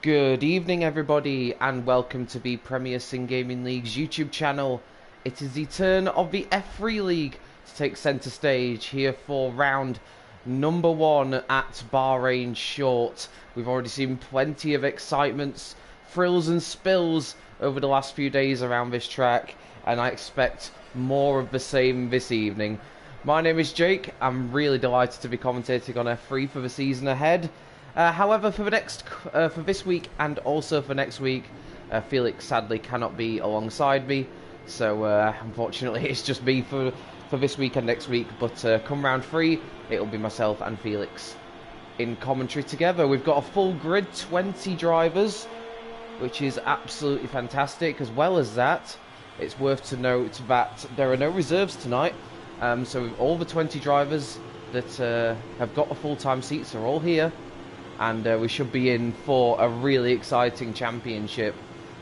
Good evening, everybody, and welcome to the Premier Sim Gaming League's YouTube channel. It is the turn of the F3 League to take centre stage here for round number 1 at Bahrain Short. We've already seen plenty of excitements, thrills and spills over the last few days around this track, and I expect more of the same this evening. My name is Jake. I'm really delighted to be commentating on F3 for the season ahead. However, for this week and also for next week, Felix sadly cannot be alongside me, so unfortunately it's just me for this week and next week. But come round 3, it'll be myself and Felix in commentary together. We've got a full grid, 20 drivers, which is absolutely fantastic. As well as that, it's worth to note that there are no reserves tonight, so all the 20 drivers that have got the full-time seats are all here. And we should be in for a really exciting championship.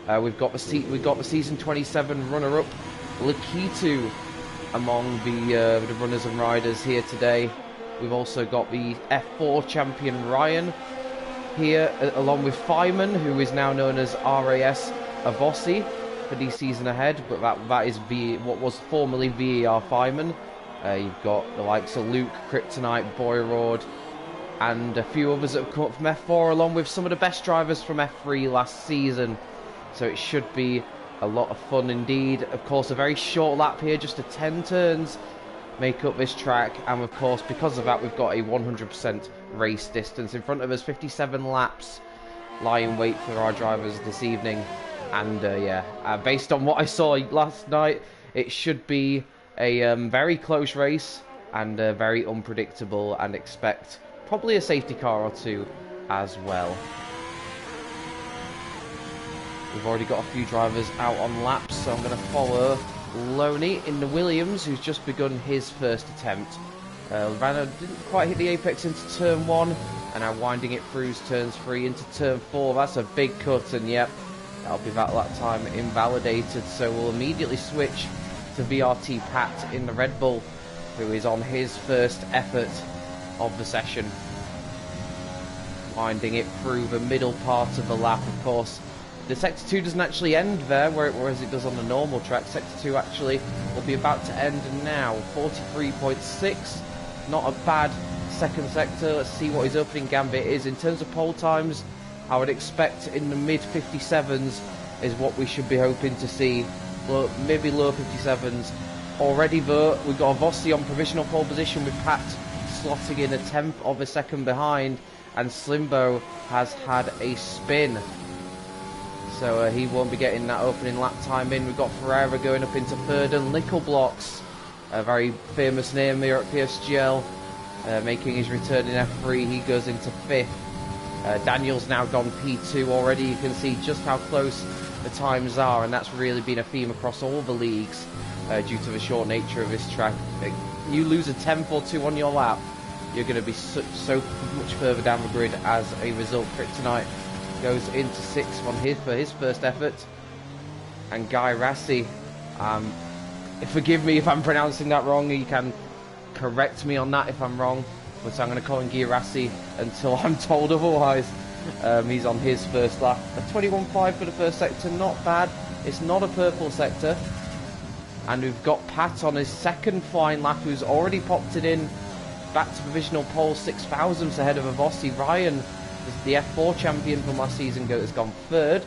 We've got the season 27 runner-up Lakitu among the runners and riders here today. We've also got the F4 champion Ryan here, along with Feynman, who is now known as RAS Avossi for the season ahead, but that is what was formerly VER Feynman. You've got the likes of Luke, Kryptonite, Boyrord, and a few others that have come up from F4, along with some of the best drivers from F3 last season. So it should be a lot of fun indeed. Of course, a very short lap here, just 10 turns make up this track, and of course, because of that, we've got a 100% race distance in front of us. 57 laps lie in wait for our drivers this evening, and based on what I saw last night, it should be a very close race and very unpredictable, and expect probably a safety car or two as well. We've already got a few drivers out on laps, so I'm going to follow Loney in the Williams, who's just begun his first attempt. Rana didn't quite hit the apex into turn 1, and now winding it through turns 3 into turn 4. That's a big cut, and yep, that'll be that lap time invalidated. So we'll immediately switch to VRT Pat in the Red Bull, who is on his first effort of the session, winding it through the middle part of the lap. Of course, the sector 2 doesn't actually end there, whereas it does on the normal track. Sector 2 actually will be about to end now. 43.6, not a bad second sector. Let's see what his opening gambit is. In terms of pole times, I would expect in the mid 57s is what we should be hoping to see. Maybe low 57s. Already though, we've got Avossi on provisional pole position, with Pat slotting in a 10th of a second behind, and Slimbo has had a spin, so he won't be getting that opening lap time in. We've got Ferreira going up into third, and Nickelblocks, a very famous name here at PSGL, making his return in F3. He goes into 5th. Daniel's now gone P2 already. You can see just how close the times are, and that's really been a theme across all the leagues due to the short nature of this track. You lose a 10th or 2 on your lap, you're going to be so much further down the grid as a result. Kryptonite goes into 6th for his first effort, and Guy Rassi, forgive me if I'm pronouncing that wrong, you can correct me on that if I'm wrong, but I'm going to call him Guy Rassi until I'm told otherwise. He's on his first lap, a 21.5 for the first sector, not bad. It's not a purple sector. And we've got Pat on his second flying lap, who's already popped it in back to provisional pole, 6,000ths ahead of Avossi. Ryan, the F4 champion from last season, has gone third.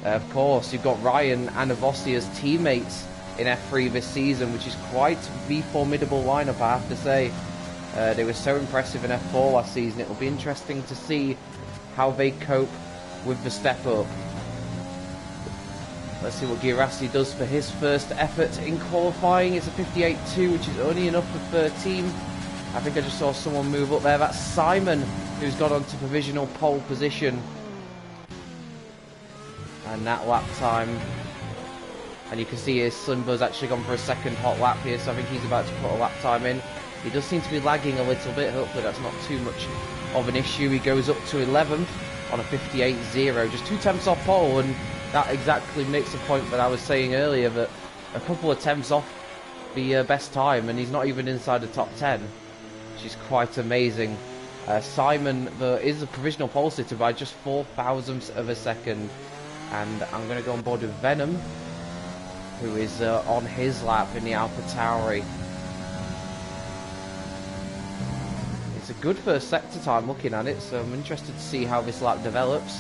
Of course, you've got Ryan and Avossi as teammates in F3 this season, which is quite the formidable lineup, I have to say. They were so impressive in F4 last season. It will be interesting to see how they cope with the step up. Let's see what Girassi does for his first effort in qualifying. It's a 58.2, which is only enough for 13. I think I just saw someone move up there. That's Simon, who's got onto provisional pole position. And that lap time. And you can see here Slimbo's actually gone for a second hot lap here, so I think he's about to put a lap time in. He does seem to be lagging a little bit. Hopefully that's not too much of an issue. He goes up to 11th on a 58.0, just 2 tenths off pole, and that exactly makes the point that I was saying earlier, that a couple of tenths off the best time, and he's not even inside the top 10, which is quite amazing. Simon is a provisional pole sitter by just 4 thousandths of a second. And I'm going to go on board with Venom, who is on his lap in the AlphaTauri. It's a good first sector time looking at it, so I'm interested to see how this lap develops.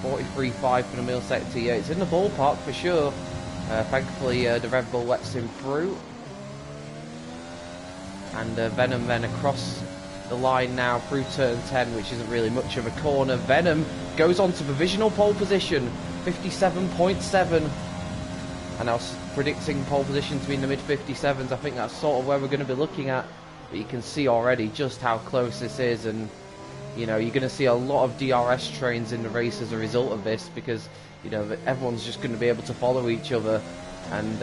43.5 for the middle sector. Yeah, it's in the ballpark for sure. Thankfully, the Red Bull lets him through. And Venom then across the line now through turn 10, which isn't really much of a corner. Venom goes on to provisional pole position, 57.7. And I was predicting pole position to be in the mid-57s. I think that's sort of where we're going to be looking at. But you can see already just how close this is. And, you know, you're going to see a lot of DRS trains in the race as a result of this. Because, you know, everyone's just going to be able to follow each other. And,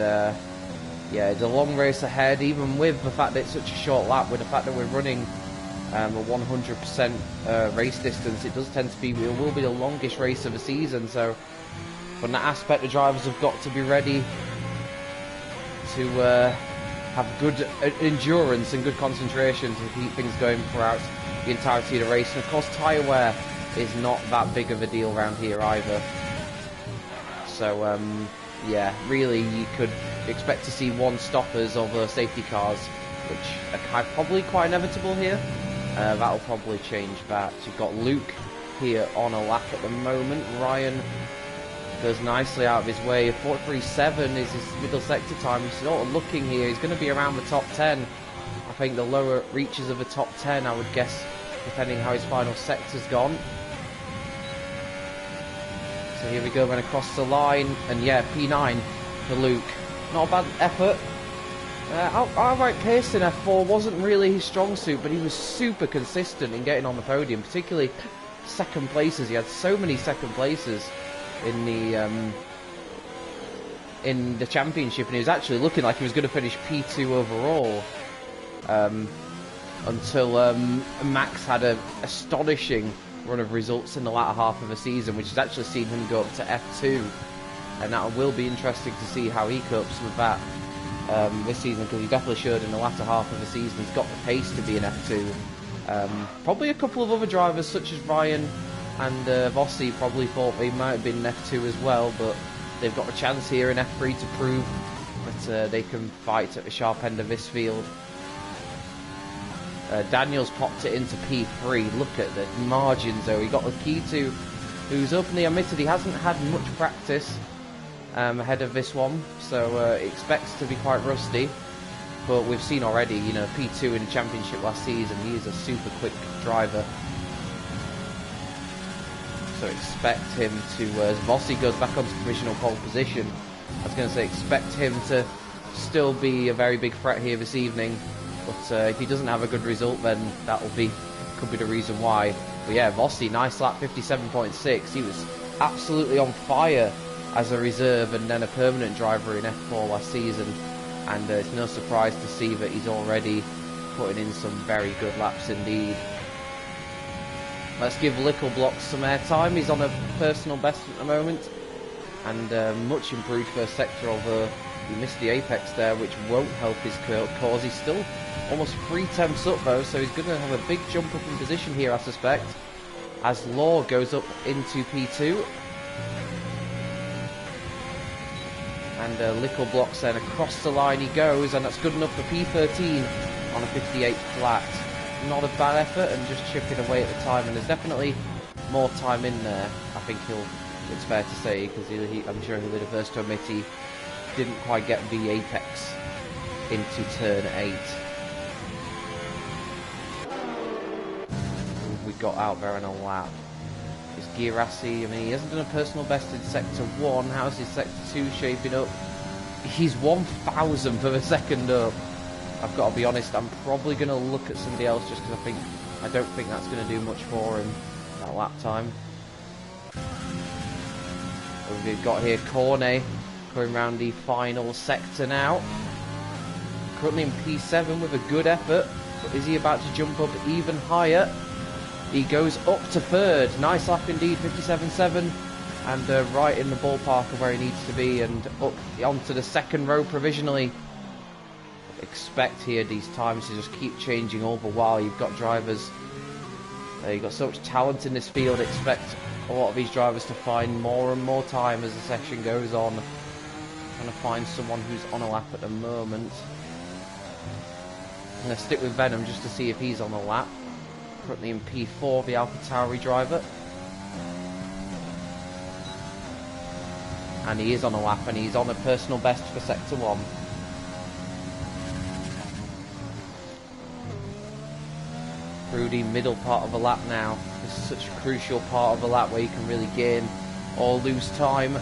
yeah, it's a long race ahead, even with the fact that it's such a short lap, with the fact that we're running a 100% race distance. It does tend to be, it will be the longest race of the season, so from that aspect the drivers have got to be ready to have good endurance and good concentration to keep things going throughout the entirety of the race. And of course tyre wear is not that big of a deal around here either, so yeah, really you could expect to see one stoppers over safety cars, which are probably quite inevitable here. That'll probably change that. You've got Luke here on a lap at the moment. Ryan goes nicely out of his way. 43.7 is his middle sector time. He's sort of looking here. He's going to be around the top 10. I think the lower reaches of the top 10, I would guess, depending how his final sector's gone. So here we go, then across the line. And yeah, P9 for Luke. Not a bad effort. Outright pace in F4 wasn't really his strong suit, but he was super consistent in getting on the podium, particularly second places. He had so many second places in the championship, and he was actually looking like he was going to finish P2 overall until Max had an astonishing run of results in the latter half of the season, which has actually seen him go up to F2, and that will be interesting to see how he copes with that this season, because he definitely showed in the latter half of the season he's got the pace to be an F2. Probably a couple of other drivers such as Ryan and Vossi probably thought they might have been in F2 as well, but they've got a chance here in F3 to prove that they can fight at the sharp end of this field. Daniel's popped it into P3. Look at the margins though. He got the K2, who's openly admitted he hasn't had much practice ahead of this one, so expects to be quite rusty. But we've seen already, you know, P2 in the championship last season, he is a super quick driver. So expect him to, as Vossi goes back onto provisional pole position, I was going to say expect him to still be a very big threat here this evening. But if he doesn't have a good result, then could be the reason why. But yeah, Vossi, nice lap, 57.6. He was absolutely on fire as a reserve and then a permanent driver in F4 last season. And it's no surprise to see that he's already putting in some very good laps indeed. Let's give Littleblock some airtime. He's on a personal best at the moment, and much improved first sector, although he missed the apex there, which won't help his cause. He's still almost 3 tenths up though, so he's going to have a big jump up in position here, I suspect, as Law goes up into P2. And Littleblock's then across the line he goes, and that's good enough for P13 on a 58 flat. Not a bad effort, and just chipping away at the time, and there's definitely more time in there, I think it's fair to say, because I'm sure he'll be the first to admit he didn't quite get the apex into turn 8. We got out there in a lap. Is Girassi, I mean, he hasn't done a personal best in sector 1. How's his sector 2 shaping up? He's 1,000th of a second up. I've got to be honest, I'm probably going to look at somebody else just because I don't think that's going to do much for him, that lap time. We've got here Cornet going around the final sector now. Currently in P7 with a good effort, but is he about to jump up even higher? He goes up to 3rd. Nice lap indeed, 57.7, and right in the ballpark of where he needs to be, and up onto the 2nd row provisionally. expect here these times to just keep changing over while you've got drivers. You've got so much talent in this field. Expect a lot of these drivers to find more and more time as the session goes on. Trying to find someone who's on a lap at the moment. I'm going to stick with Venom just to see if he's on a lap. Currently in P4, the AlphaTauri driver. And he is on a lap, and he's on a personal best for Sector 1. Through the middle part of a lap now. This is such a crucial part of a lap where you can really gain or lose time.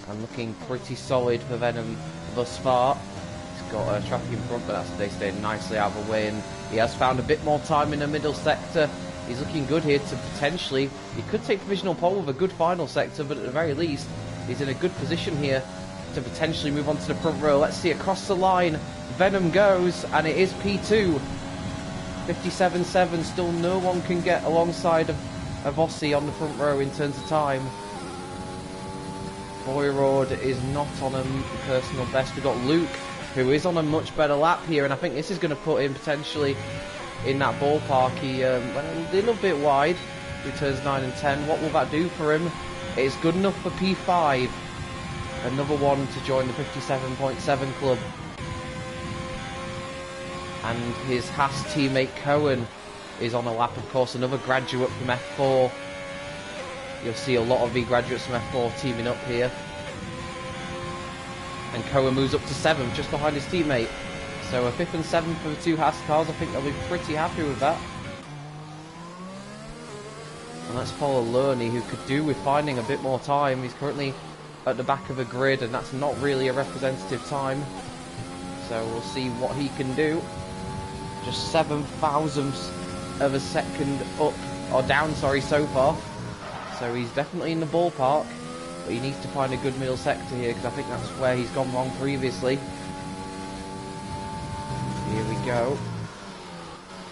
And looking pretty solid for Venom thus far. He's got a traffic in front, but they stayed nicely out of the way, and he has found a bit more time in the middle sector. He's looking good here to potentially, he could take provisional pole with a good final sector, but at the very least, he's in a good position here to potentially move on to the front row. Let's see, across the line, Venom goes, and it is P2. 57.7, still no one can get alongside of Ossie on the front row in terms of time. Boyrod is not on a personal best. We've got Luke, who is on a much better lap here, and I think this is going to put him potentially in that ballpark. He went a little bit wide through turns 9 and 10. What will that do for him? It's good enough for P5. Another one to join the 57.7 club. And his Haas teammate Cohen is on a lap, of course, another graduate from F4. You'll see a lot of the graduates from F4 teaming up here. And Cohen moves up to 7th, just behind his teammate. So a 5th and 7th for the two Haas cars. I think they'll be pretty happy with that. And let's follow Lerney, who could do with finding a bit more time. He's currently at the back of the grid, and that's not really a representative time. So we'll see what he can do. Just 7 thousandths of a second up, or down, sorry, so far. So he's definitely in the ballpark, but he needs to find a good middle sector here, because I think that's where he's gone wrong previously. Here we go.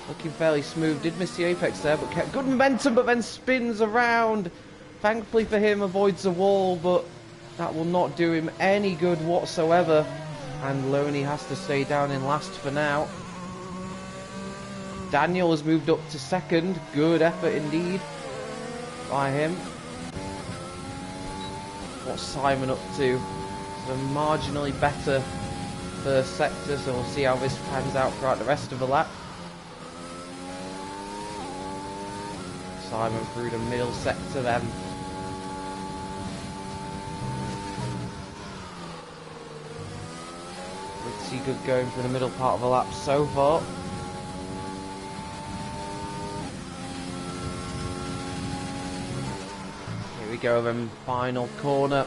Looking fairly smooth. Did miss the apex there, but kept good momentum, but then spins around. Thankfully for him, avoids the wall, but that will not do him any good whatsoever. And Loney has to stay down in last for now. Daniel has moved up to 2nd. Good effort indeed by him. What's Simon up to? So marginally better first sector, so we'll see how this pans out throughout the rest of the lap. Simon through the middle sector then. Pretty good going for the middle part of the lap so far. Here we go then, final corner.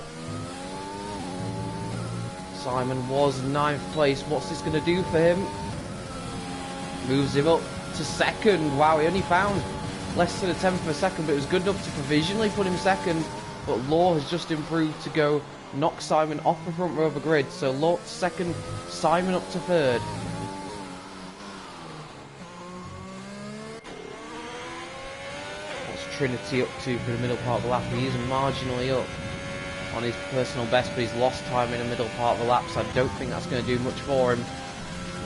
Simon was 9th place. What's this going to do for him? Moves him up to 2nd. Wow, he only found less than a 10th of a second, but it was good enough to provisionally put him 2nd. But Law has just improved to go knock Simon off the front row of the grid. So Law to 2nd, Simon up to 3rd. What's Trinity up to for the middle part of the lap? He is marginally up on his personal best, but he's lost time in the middle part of the lap, so I don't think that's going to do much for him.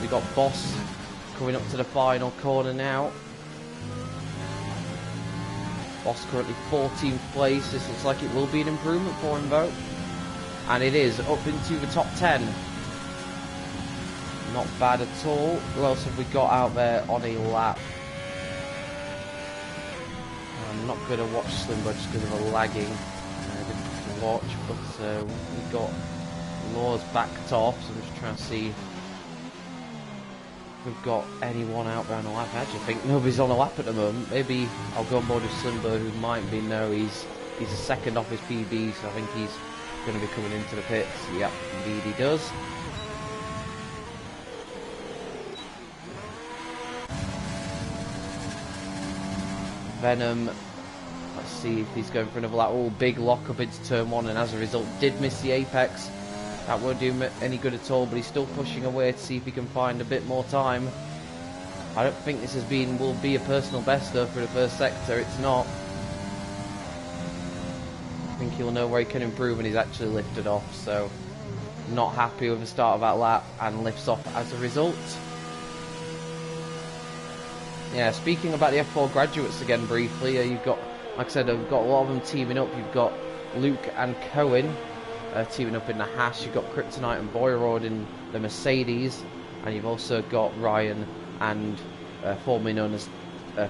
We've got Boss coming up to the final corner now. Boss currently 14th place. This looks like it will be an improvement for him though. And it is, up into the top 10. Not bad at all. Who else have we got out there on a lap? I'm not going to watch Slimbo just because of the lagging. Watch, but we've got Laws backed off, so I'm just trying to see if we've got anyone out there on a lap. I actually think nobody's on a lap at the moment. Maybe I'll go on board with Slimbo, who might be. No, he's a 2nd off his PB, so I think he's going to be coming into the pits. Yep, indeed he does. Venom, let's see if he's going for another lap. Oh, big lock up into turn 1, and as a result did miss the apex. That won't do him any good at all, but he's still pushing away to see if he can find a bit more time. I don't think this will be a personal best though for the first sector. It's not. I think he'll know where he can improve, and he's actually lifted off, so not happy with the start of that lap and lifts off as a result. Yeah, speaking about the F4 graduates again briefly, you've got, like I said, I've got a lot of them teaming up. You've got Luke and Cohen teaming up in the Haas. You've got Kryptonite and Boyrod in the Mercedes, and you've also got Ryan and formerly known as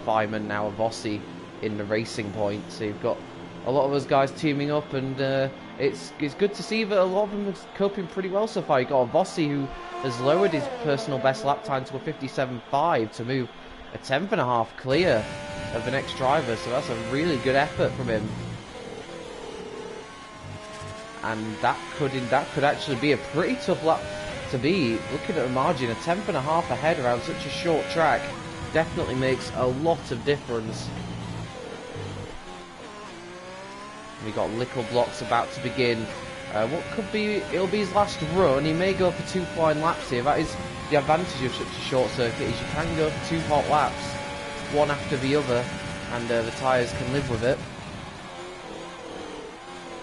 Fireman, now Avossi, in the Racing Point. So you've got a lot of those guys teaming up, and it's good to see that a lot of them are coping pretty well so far. You've got Avossi, who has lowered his personal best lap time to a 57.5 to move a 10.5 clear of the next driver, so that's a really good effort from him. And that could actually be a pretty tough lap to beat. Looking at the margin, a 10.5 ahead around such a short track definitely makes a lot of difference. We got Lickle Blocks about to begin. What could be, it'll be his last run. He may go for 2 flying laps here. That is the advantage of such a short circuit, is you can go for 2 hot laps, one after the other, and the tyres can live with it.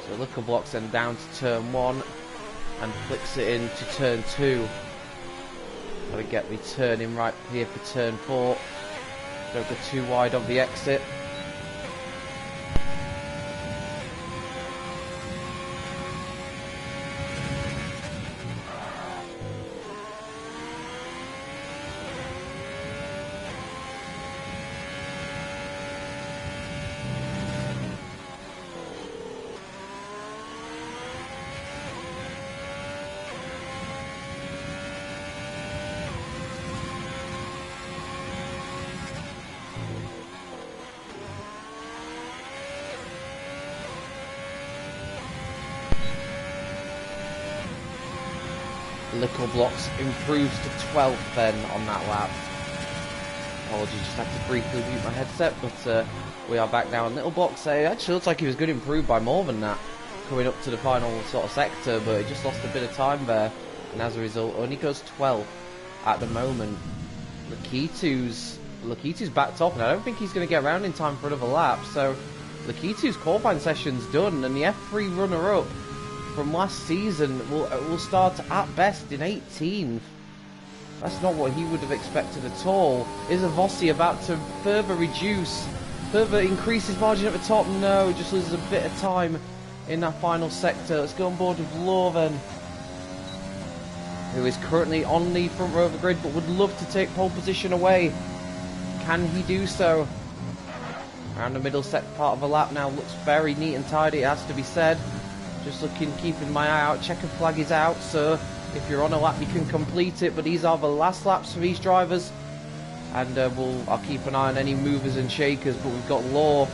So Lickle Blocks then down to turn 1 and flicks it into turn 2. Gotta get me turning right here for turn 4. Don't go too wide on the exit. Lickle Blocks improves to 12th then on that lap. Apologies, just had to briefly mute my headset, but we are back now on Lickle Blocks. It actually looks like he was going to improve by more than that coming up to the final sort of sector, but he just lost a bit of time there, and as a result only goes 12th at the moment. Lakitu's backed off, and I don't think he's going to get around in time for another lap, so Lakitu's qualifying session's done, and the F3 runner-up from last season will start at best in 18th. That's not what he would have expected at all. Is Avossi about to further increase his margin at the top? No, just loses a bit of time in that final sector. Let's go on board with Law then, who is currently on the front row of the grid but would love to take pole position away. Can he do so? Around the middle set part of the lap now, looks very neat and tidy, it has to be said. Just looking, keeping my eye out. Checker flag is out, so if you're on a lap you can complete it, but these are the last laps for these drivers, and I'll keep an eye on any movers and shakers. But we've got Law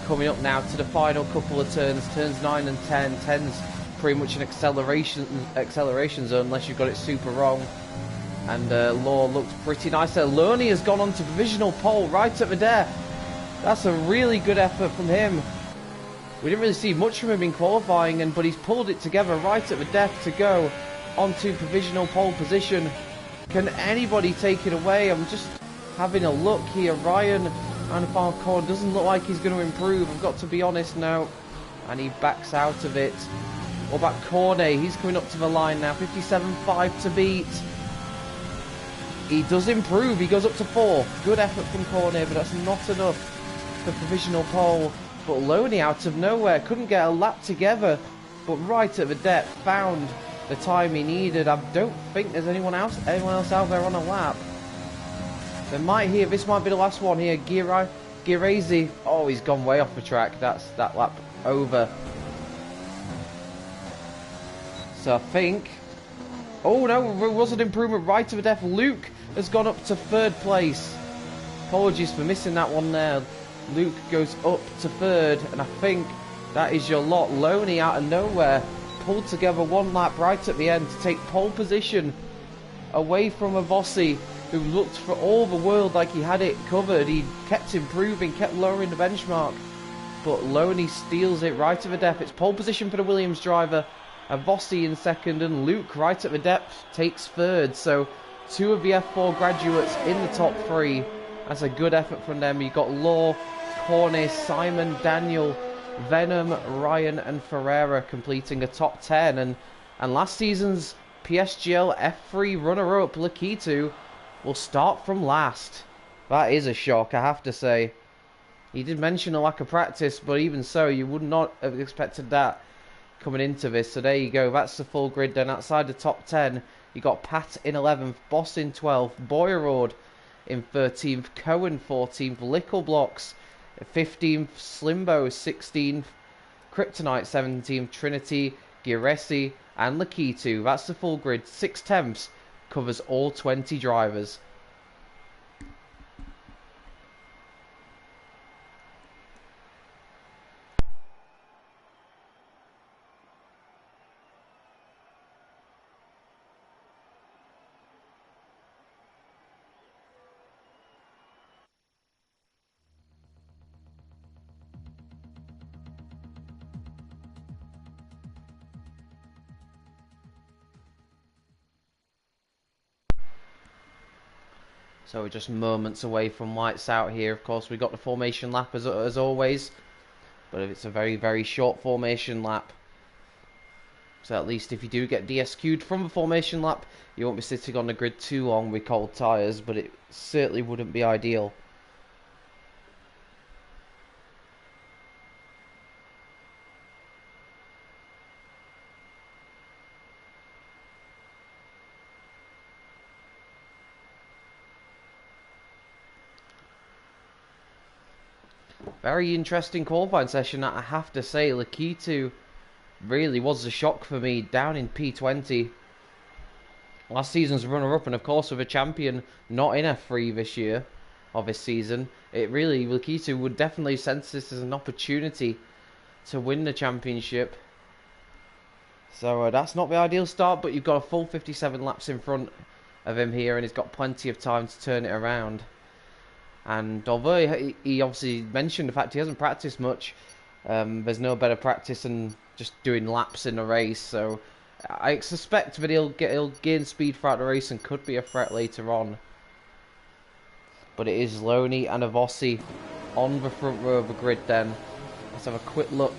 coming up now to the final couple of turns 9 and 10. 10's pretty much an acceleration zone unless you've got it super wrong, and Law looks pretty nice there. Loney has gone on to provisional pole right at the death. That's a really good effort from him. We didn't really see much from him in qualifying, but he's pulled it together right at the death to go onto provisional pole position. Can anybody take it away? I'm just having a look here. Ryan and Falcon doesn't look like he's going to improve, I've got to be honest now. And he backs out of it. What about Cornet? He's coming up to the line now. 57.5 to beat. He does improve. He goes up to 4. Good effort from Cornet, but that's not enough for provisional pole. But Loney out of nowhere couldn't get a lap together, but right at the depth found the time he needed. I don't think there's anyone else out there on a lap. This might be the last one here. Girazi. Oh, he's gone way off the track. That's that lap over. So I think, oh no, there was an improvement right to the death. Luke has gone up to 3rd place. Apologies for missing that one there. Luke goes up to 3rd, and I think that is your lot. Loney out of nowhere pulled together one lap right at the end to take pole position away from Avossi, who looked for all the world like he had it covered. He kept improving, kept lowering the benchmark, but Loney steals it right at the depth. It's pole position for the Williams driver. Avossi in 2nd, and Luke right at the depth takes 3rd. So 2 of the F4 graduates in the top 3. That's a good effort from them. You've got Law, Cornet, Simon, Daniel, Venom, Ryan and Ferreira completing a top 10, and And last season's PSGL F3 runner-up, Lakitu, will start from last. That is a shock, I have to say. He did mention a lack of practice, but even so, you would not have expected that coming into this. So there you go, that's the full grid. Then outside the top 10, you got Pat in 11th, Boss in 12th, Boyerord in 13th, Cohen 14th, Lickleblocks 15th, Slimbo 16th, Kryptonite 17th, Trinity, Giresi and Lakitu. That's the full grid. 6/10 covers all 20 drivers. So we're just moments away from lights out here. Of course, we got the formation lap as always, but it's a very, very short formation lap. So at least if you do get DSQ'd from a formation lap, you won't be sitting on the grid too long with cold tyres, but it certainly wouldn't be ideal. Very interesting qualifying session, I have to say. Lakitu really was a shock for me, down in P20. Last season's runner-up, and of course with a champion not in F3 this year, or this season, Lakitu would definitely sense this as an opportunity to win the championship. So that's not the ideal start, but you've got a full 57 laps in front of him here, and he's got plenty of time to turn it around. And although he obviously mentioned the fact he hasn't practiced much, there's no better practice than just doing laps in a race. So I suspect that he'll gain speed throughout the race and could be a threat later on. But it is Loney and Avossi on the front row of the grid then. Let's have a quick look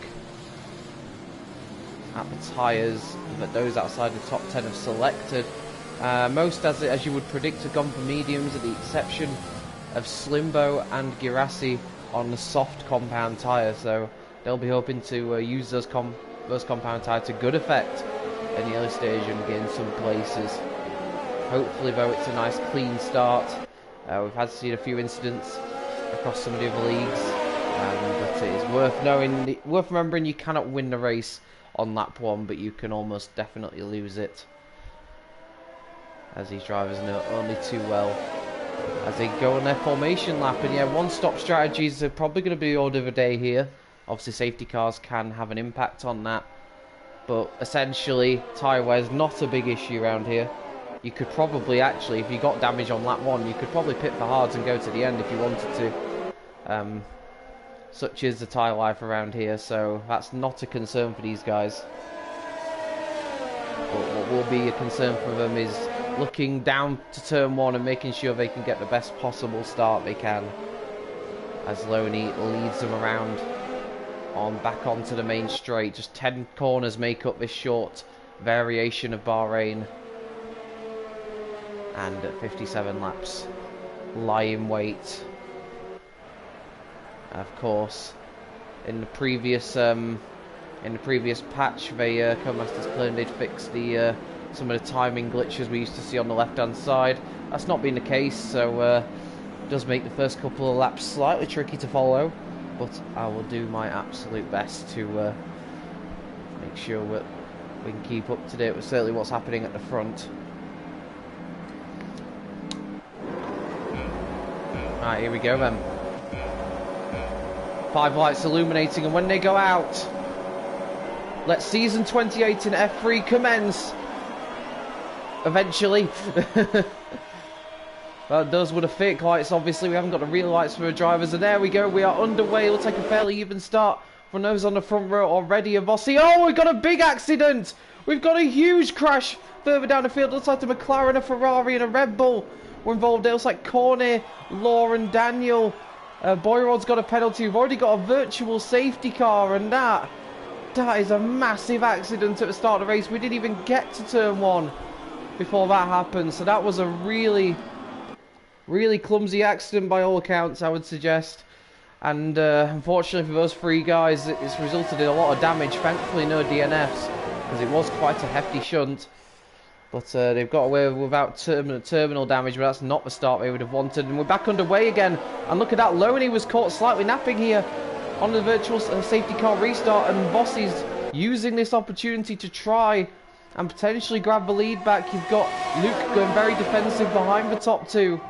at the tyres that those outside the top 10 have selected. Most, as you would predict, have gone for mediums, with the exception of Slimbo and Girassi on the soft compound tyre, so they'll be hoping to use those compound tyre to good effect in the early stage and gain some places. Hopefully though it's a nice clean start. We've had to see a few incidents across some of the other leagues, but it is worth remembering you cannot win the race on lap 1, but you can almost definitely lose it, as these drivers know only too well as they go on their formation lap. And yeah, one-stop strategies are probably going to be the order of the day here. Obviously safety cars can have an impact on that, but essentially tyre wear is not a big issue around here. You could probably actually, if you got damage on lap 1, you could probably pit for hards and go to the end if you wanted to. Such is the tyre life around here, so that's not a concern for these guys. But what will be a concern for them is looking down to turn 1 and making sure they can get the best possible start they can, as Loney leads them around back onto the main straight. Just 10 corners make up this short variation of Bahrain, and at 57 laps lie in wait. Of course, in the previous patch, they Co-Masters claimed they'd fixed some of the timing glitches we used to see on the left-hand side. That's not been the case, so it does make the first couple of laps slightly tricky to follow, but I will do my absolute best to make sure that we can keep up to date with certainly what's happening at the front. Alright, here we go then. 5 lights illuminating, and when they go out, let season 28 in F3 commence. Eventually. Well, those were the fake lights, obviously. We haven't got the real lights for the drivers. And there we go. We are underway. We'll take a fairly even start from those on the front row already. Avossi. Oh, we've got a big accident. We've got a huge crash further down the field. It looks like the McLaren, a Ferrari, and a Red Bull were involved. It looks like Cornet, Law, and Daniel. Boyrod's got a penalty. We've already got a virtual safety car, and that That is a massive accident at the start of the race. We didn't even get to turn 1 before that happened. So that was a really, really clumsy accident by all accounts, I would suggest. And unfortunately for those 3 guys, it's resulted in a lot of damage. Thankfully no DNFs, because it was quite a hefty shunt. But they've got away without terminal damage, but that's not the start they would have wanted. And we're back underway again. And look at that, Loney was caught slightly napping here on the virtual safety car restart. And Vossi's using this opportunity to try and potentially grab the lead back. You've got Luke going very defensive behind the top 2.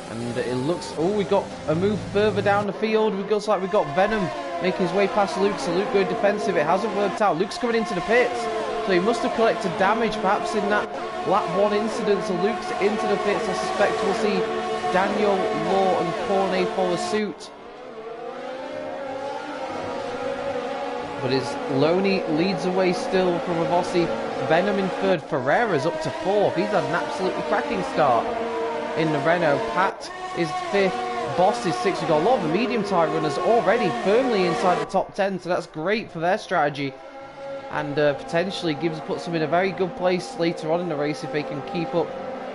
And it looks... Oh, we got a move further down the field. It looks like we got Venom making his way past Luke, so Luke going defensive. It hasn't worked out. Luke's coming into the pits, so he must have collected damage perhaps in that lap 1 incident. So Luke's into the pits. I suspect we'll see Daniel, Law and Cornet follow suit. But it's Loney leads away still from Avossi. Venom in 3rd. Ferreira's up to 4th. He's had an absolutely cracking start in the Renault. Pat is 5th. Boss is 6th. We've got a lot of the medium tyre runners already firmly inside the top 10, so that's great for their strategy, and potentially puts them in a very good place later on in the race if they can keep up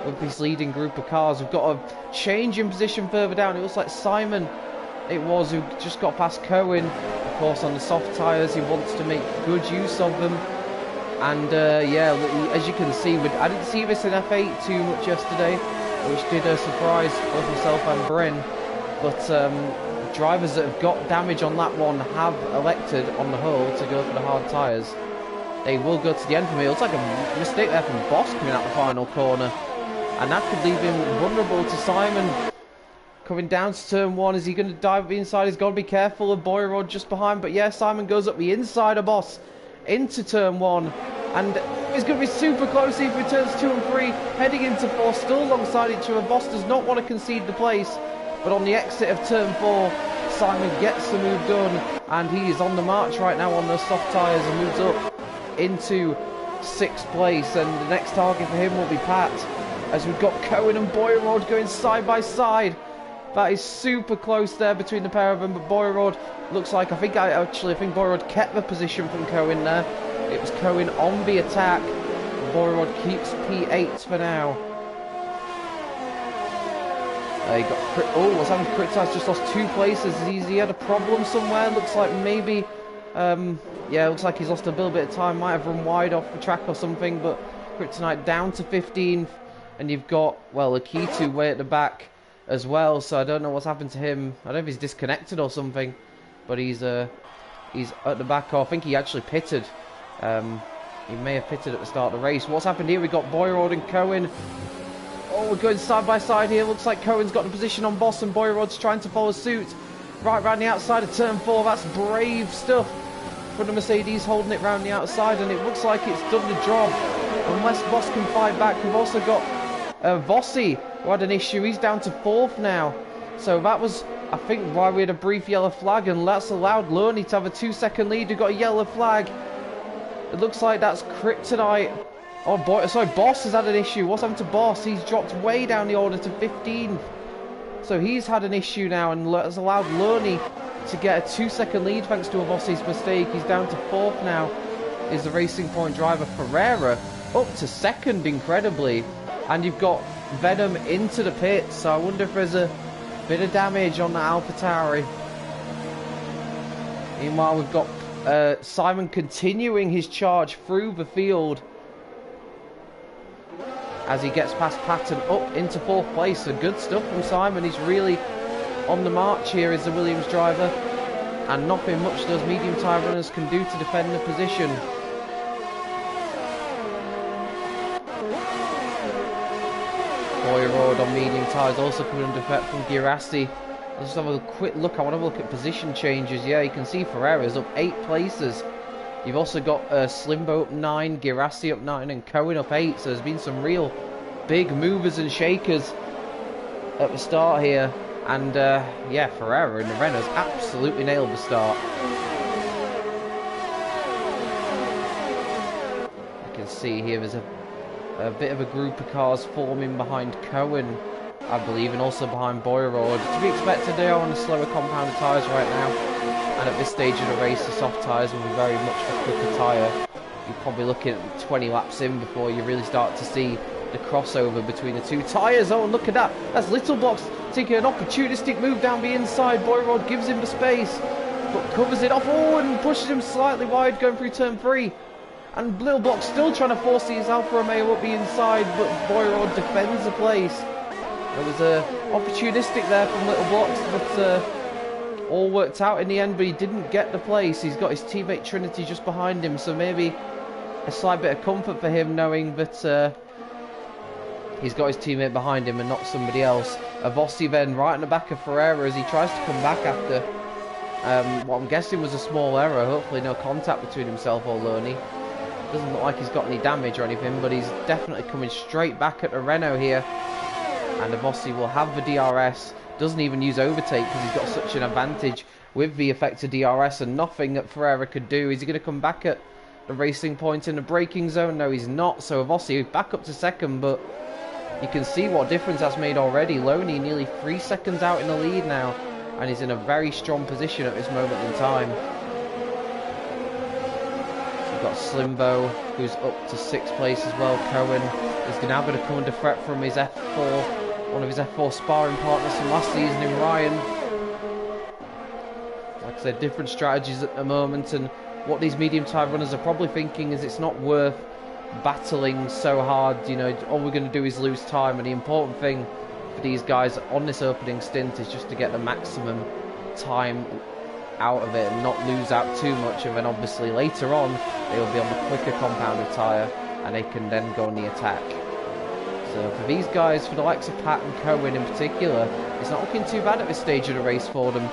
with this leading group of cars. We've got a change in position further down. It looks like Simon who just got past Cohen. Of course, on the soft tyres, he wants to make good use of them. And yeah, as you can see, I didn't see this in F8 too much yesterday, which did surprise both myself and Bryn. But drivers that have got damage on that one have elected, on the whole, to go for the hard tyres. They will go to the end for me. It looks like a mistake there from Boss coming out the final corner. And that could leave him vulnerable to Simon. Coming down to turn 1, is he going to dive up the inside? He's got to be careful of Boyrod just behind. But yeah, Simon goes up the inside of Boss into turn 1. And it's going to be super close if he turns 2 and 3. Heading into 4, still alongside each other. Boss does not want to concede the place. But on the exit of turn 4, Simon gets the move done. And he is on the march right now on those soft tyres and moves up into 6th place. And the next target for him will be Pat, as we've got Cohen and Boyrod going side by side. That is super close there between the pair of them, but Boyrod looks like, I think Boyrod kept the position from Cohen there. It was Cohen on the attack. Boyrod keeps P8 for now. He got what's happened? Kryptonite's just lost 2 places. He had a problem somewhere. Looks like maybe, yeah, looks like he's lost a little bit of time. Might have run wide off the track or something. But Kryptonite down to 15th, and you've got, well, Akitu way at the back as well. So I don't know what's happened to him. I don't know if he's disconnected or something, but he's at the back. Or I think he actually pitted. He may have pitted at the start of the race. What's happened here? We've got Boyrod and Cohen. Oh, we're going side by side here. Looks like Cohen's got the position on Boss and Boyrod's trying to follow suit. Right round the outside of turn 4. That's brave stuff for the Mercedes, holding it round the outside, and it looks like it's done the job. Unless Boss can fight back. We've also got Vossi, who had an issue. He's down to 4th now. So that was, I think, why we had a brief yellow flag, and that's allowed Loney to have a 2-second lead. We've got a yellow flag. It looks like that's Kryptonite. Oh boy, sorry, Boss has had an issue. What's happened to Boss? He's dropped way down the order to 15th. So he's had an issue now, and has allowed Loney to get a 2-second lead thanks to a Vossi's mistake. He's down to 4th now. Is the Racing Point driver Ferreira up to 2nd, incredibly. And you've got Venom into the pits, so I wonder if there's a bit of damage on the AlphaTauri. Meanwhile, we've got Simon continuing his charge through the field as he gets past Patton up into 4th place. So good stuff from Simon. He's really on the march here as the Williams driver, and nothing much those medium tyre runners can do to defend the position. Boyrod on medium tyres also coming under threat from Girassi. Let's just have a quick look. I want to look at position changes. Yeah, you can see Ferreira's up 8 places. You've also got Slimbo up 9, Girassi up 9, and Cohen up 8. So there's been some real big movers and shakers at the start here. And yeah, Ferreira in the Renault's absolutely nailed the start. You can see here there's a bit of a group of cars forming behind Cohen I believe, and also behind Boyrod. To be expected, they are on the slower compounded tyres right now, and at this stage of the race, the soft tyres will be very much a quicker tyre. You're probably looking at 20 laps in before you really start to see the crossover between the two tyres. Oh, and look at that. That's Little Box taking an opportunistic move down the inside. Boyrod gives him the space, but covers it off. Oh, and pushes him slightly wide going through turn 3. And Little Box still trying to force his Alfa Romeo up the inside, but Boyrod defends the place. It was opportunistic there from Little Box, but all worked out in the end, but he didn't get the place. He's got his teammate Trinity just behind him, so maybe a slight bit of comfort for him knowing that he's got his teammate behind him and not somebody else. Avossi then right in the back of Ferreira as he tries to come back after what I'm guessing was a small error. Hopefully no contact between himself or Loney. Doesn't look like he's got any damage or anything, but he's definitely coming straight back at the Renault here. And Avossi will have the DRS. Doesn't even use overtake because he's got such an advantage with the effective DRS, and nothing that Ferreira could do. Is he going to come back at the racing point in the braking zone? No, he's not. So Avossi back up to second, but you can see what difference that's made already. Loney nearly 3 seconds out in the lead now, and he's in a very strong position at this moment in time. We've got Slimbo, who's up to 6th place as well. Cohen is going to have to come under threat from his F4, one of his F4 sparring partners from last season in Ryan. Like I said, different strategies at the moment, and what these medium tyre runners are probably thinking is it's not worth battling so hard. You know, all we're going to do is lose time, and the important thing for these guys on this opening stint is just to get the maximum time out of it and not lose out too much, and then obviously later on they will be on the quicker compounded tyre and they can then go on the attack. So for these guys, for the likes of Pat and Cohen in particular, it's not looking too bad at this stage of the race for them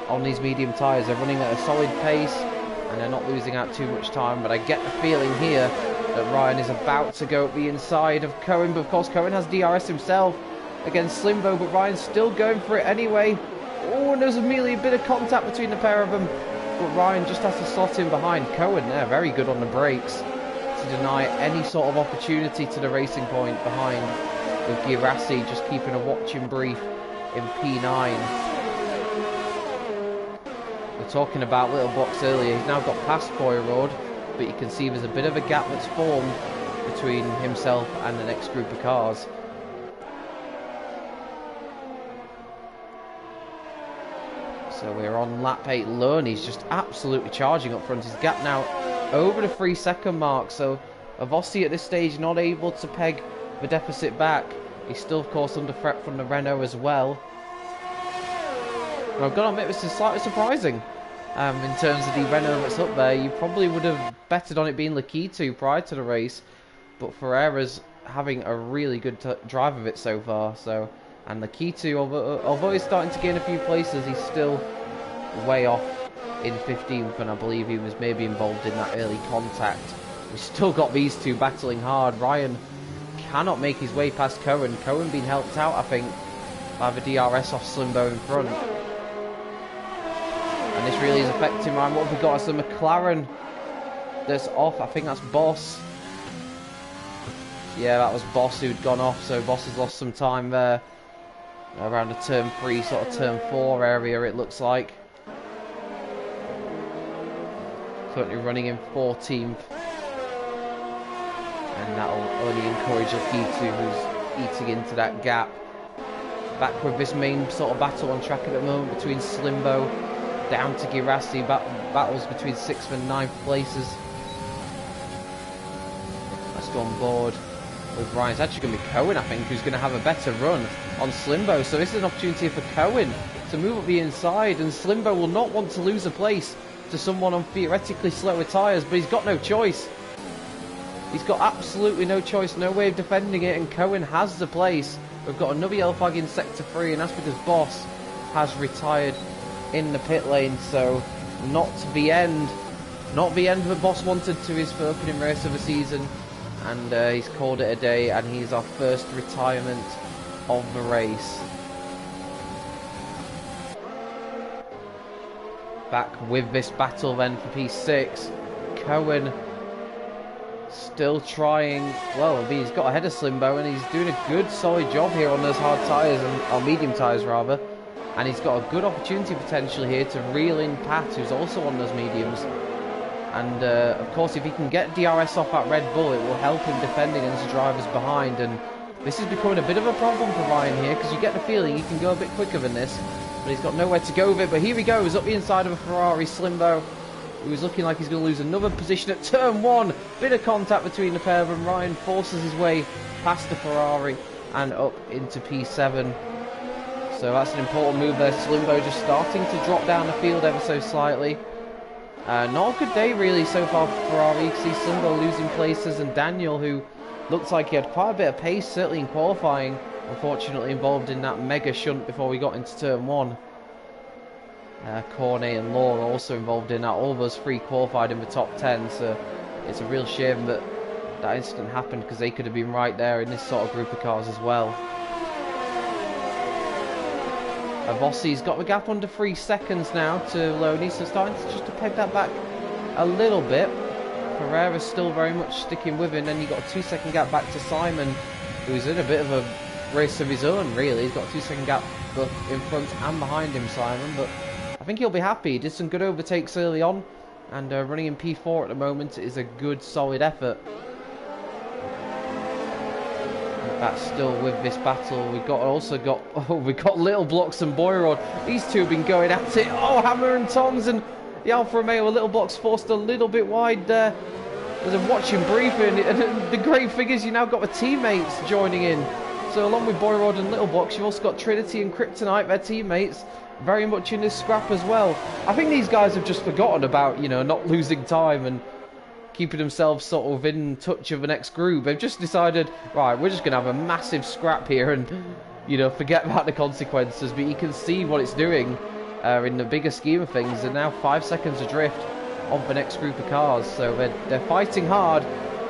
on these medium tyres. They're running at a solid pace and they're not losing out too much time, but I get the feeling here that Ryan is about to go up the inside of Cohen, but of course Cohen has DRS himself against Slimbo, but Ryan's still going for it anyway. Oh, and there's immediately a bit of contact between the pair of them, but Ryan just has to slot in behind Cohen there. Very good on the brakes to deny any sort of opportunity to the racing point behind, with Girassi just keeping a watching brief in P9. We're talking about Little Box earlier. He's now got past Boyrod, but you can see there's a bit of a gap that's formed between himself and the next group of cars. So we're on lap 8. Loney's just absolutely charging up front. His gap now over the 3 second mark. So Avossi at this stage not able to peg the deficit back. He's still of course under threat from the Renault as well. And I've got to admit, this is slightly surprising in terms of the Renault that's up there. You probably would have betted on it being Lakitu prior to the race, but Ferreira's having a really good drive of it so far. So, and Lakitu, although he's starting to gain a few places, he's still way off in 15th, and I believe he was maybe involved in that early contact. We've still got these two battling hard. Ryan cannot make his way past Cohen. Cohen being helped out, I think, by the DRS off Slimbo in front. And this really is affecting Ryan. What have we got? It's the McLaren that's off. I think that's Boss. Yeah, that was Boss who'd gone off, so Boss has lost some time there. Around the turn 3, sort of turn 4 area, it looks like. Currently running in 14th. And that'll only encourage Lakitu, who's eating into that gap. Back with this main sort of battle on track at the moment between Slimbo down to Girassi. Battles between 6th and 9th places. Let's go on board with Ryan. It's actually going to be Cohen, I think, who's going to have a better run on Slimbo. So this is an opportunity for Cohen to move up the inside, and Slimbo will not want to lose a place to someone on theoretically slower tyres, but he's got no choice. He's got absolutely no choice, no way of defending it, and Cohen has the place. We've got another yellow flag in sector 3, and that's because Boss has retired in the pit lane. So not the end that Boss wanted to his opening race of the season, and he's called it a day, and he's our first retirement of the race. Back with this battle then for P6. Cohen Still trying. Well, he's got ahead of Slimbo, and he's doing a good, solid job here on those hard tyres, or medium tyres rather. And he's got a good opportunity potentially here to reel in Pat, who's also on those mediums. And of course, if he can get DRS off that Red Bull, it will help him defend against the drivers behind. And this is becoming a bit of a problem for Ryan here, because you get the feeling he can go a bit quicker than this, but he's got nowhere to go with it. But here he goes, up the inside of a Ferrari. Slimbo, who is looking like he's going to lose another position at turn 1. Bit of contact between the pair of them. Ryan forces his way past the Ferrari and up into P7. So that's an important move there. Slimbo just starting to drop down the field ever so slightly. Not a good day really so far for Ferrari. You can see Slimbo losing places, and Daniel, who looks like he had quite a bit of pace, certainly in qualifying, unfortunately involved in that mega shunt before we got into turn 1. Cornet and Law are also involved in that. All of us 3 qualified in the top 10, so it's a real shame that that incident happened, because they could have been right there in this sort of group of cars as well. Vossi's got the gap under 3 seconds now to Loney, so starting to peg that back a little bit. Pereira's still very much sticking with him. Then you've got a 2-second gap back to Simon, who's in a bit of a race of his own really. He's got a 2-second gap both in front and behind him, Simon, but I think he'll be happy. He did some good overtakes early on, and running in P4 at the moment is a good solid effort. That's still with this battle. We've got Little Blocks and Boyrod. These two have been going at it. Oh, hammer and tongs, and the Alfa Romeo Little Blocks forced a little bit wide there. As I'm watching briefing, and the great figures, you now got the teammates joining in. So along with Boyrod and Little Blocks, you've also got Trinity and Kryptonite, their teammates, very much in this scrap as well. I think these guys have just forgotten about, you know, not losing time and keeping themselves sort of in touch of the next group. They've just decided, right, we're just going to have a massive scrap here and, you know, forget about the consequences. But you can see what it's doing in the bigger scheme of things. They're now 5 seconds adrift on the next group of cars. So they're fighting hard,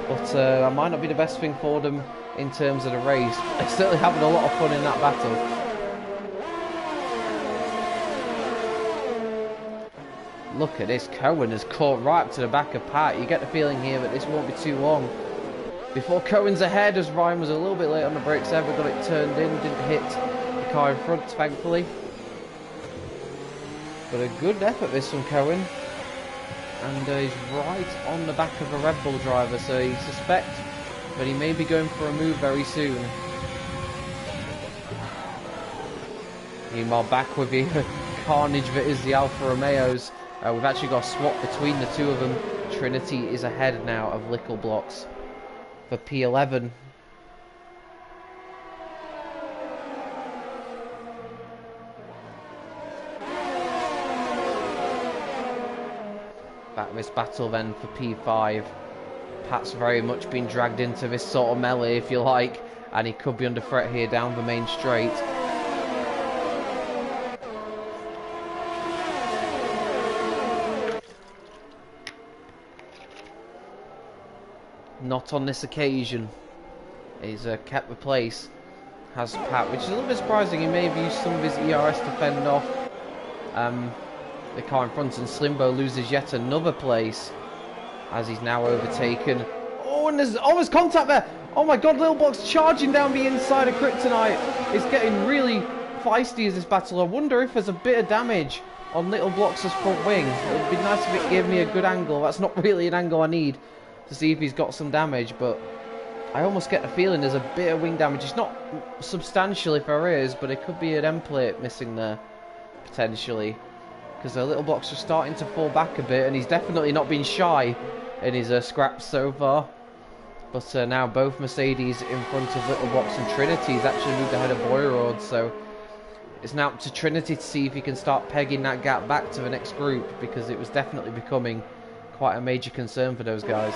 but that might not be the best thing for them in terms of the race. They're certainly having a lot of fun in that battle. Look at this, Cohen has caught right up to the back of Pat. You get the feeling here that this won't be too long before Cohen's ahead, as Ryan was a little bit late on the brakes there, but got it turned in, didn't hit the car in front, thankfully. But a good effort this from Cohen. And he's right on the back of a Red Bull driver, so you suspect that he may be going for a move very soon. Meanwhile, back with the carnage that is the Alfa Romeos. We've actually got a swap between the two of them. Trinity is ahead now of Little Blocks for P11. Back this battle then for P5. Pat's very much been dragged into this sort of melee, if you like, and he could be under threat here down the main straight. Not on this occasion. He's kept the place. Has Pat, which is a little bit surprising. He may have used some of his ERS to fend off the car in front, and Slimbo loses yet another place as he's now overtaken. Oh, and there's contact there. Oh my god, Little Box charging down the inside of Kryptonite. It's getting really feisty as this battle. I wonder if there's a bit of damage on Little Block's front wing. It would be nice if it gave me a good angle. That's not really an angle I need to see if he's got some damage, but I almost get the feeling there's a bit of wing damage. It's not substantial if there is, but it could be an end plate missing there, potentially. Because the Little Blocks are starting to fall back a bit, and he's definitely not been shy in his scraps so far. But now both Mercedes in front of Little Blocks, and Trinity's actually moved ahead of Boyrod, so it's now up to Trinity to see if he can start pegging that gap back to the next group, because it was definitely becoming quite a major concern for those guys.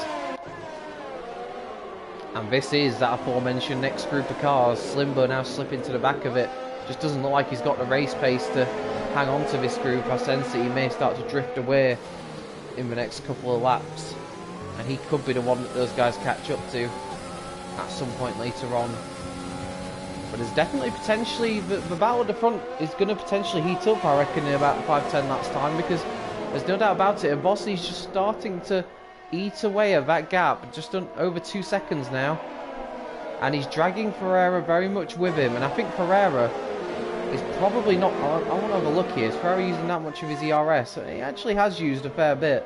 And this is that aforementioned next group of cars. Slimbo now slipping to the back of it. Just doesn't look like he's got the race pace to hang on to this group. I sense that he may start to drift away in the next couple of laps, and he could be the one that those guys catch up to at some point later on. But there's definitely potentially the battle at the front is going to potentially heat up, I reckon, in about 5-10 laps time, because there's no doubt about it. And Bossi's just starting to eat away at that gap, just over 2 seconds now. And he's dragging Ferreira very much with him, and I think Ferreira is probably not... I want to have a look here. Is Ferreira using that much of his ERS? He actually has used a fair bit.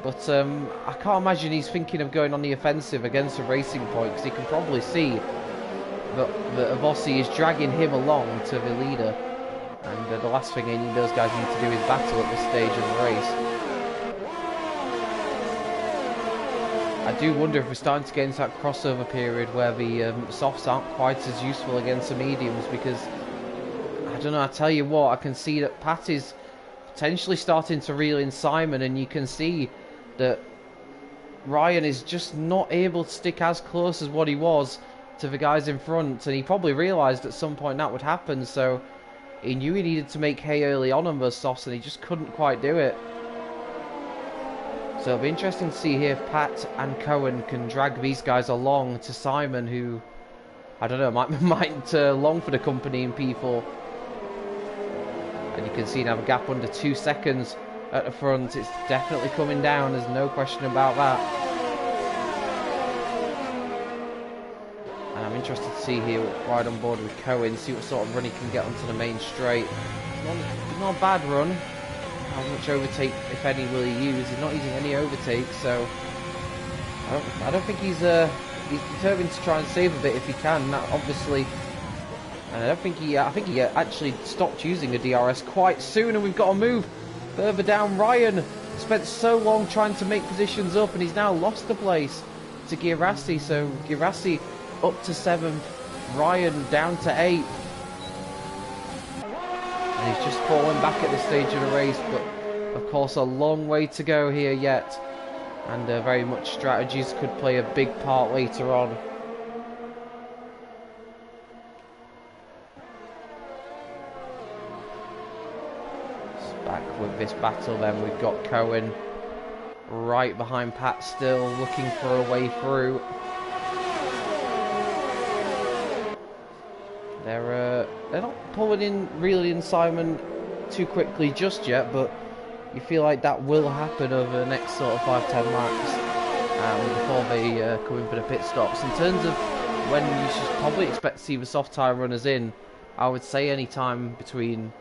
But I can't imagine he's thinking of going on the offensive against a Racing Point, because he can probably see that Avossi is dragging him along to the leader. And the last thing those guys need to do is battle at this stage of the race. I do wonder if we're starting to get into that crossover period where the softs aren't quite as useful against the mediums, because I don't know, I tell you what, I can see that Pat is potentially starting to reel in Simon, and you can see that Ryan is just not able to stick as close as what he was to the guys in front, and he probably realised at some point that would happen, so he knew he needed to make hay early on those softs, and he just couldn't quite do it. So it'll be interesting to see here if Pat and Cohen can drag these guys along to Simon, who, I don't know, might long for the company in P4. And you can see now a gap under 2 seconds at the front. It's definitely coming down, there's no question about that. And I'm interested to see here, right on board with Cohen, see what sort of run he can get onto the main straight. Not a bad run. How much overtake, if any, will he use? He's not using any overtake, so I don't think he's determined to try and save a bit if he can. That obviously, and I think he actually stopped using a DRS quite soon, and we've got to move further down. Ryan spent so long trying to make positions up, and he's now lost the place to Girassi. So Girassi up to 7th, Ryan down to 8th. And he's just fallen back at this stage of the race, but of course a long way to go here yet, and very much strategies could play a big part later on. So back with this battle then, we've got Cohen right behind Pat still, looking for a way through. They're not pulling in, reeling in Simon too quickly just yet, but you feel like that will happen over the next sort of 5-10 laps before they come in for the pit stops. In terms of when you should probably expect to see the soft tyre runners in, I would say any time between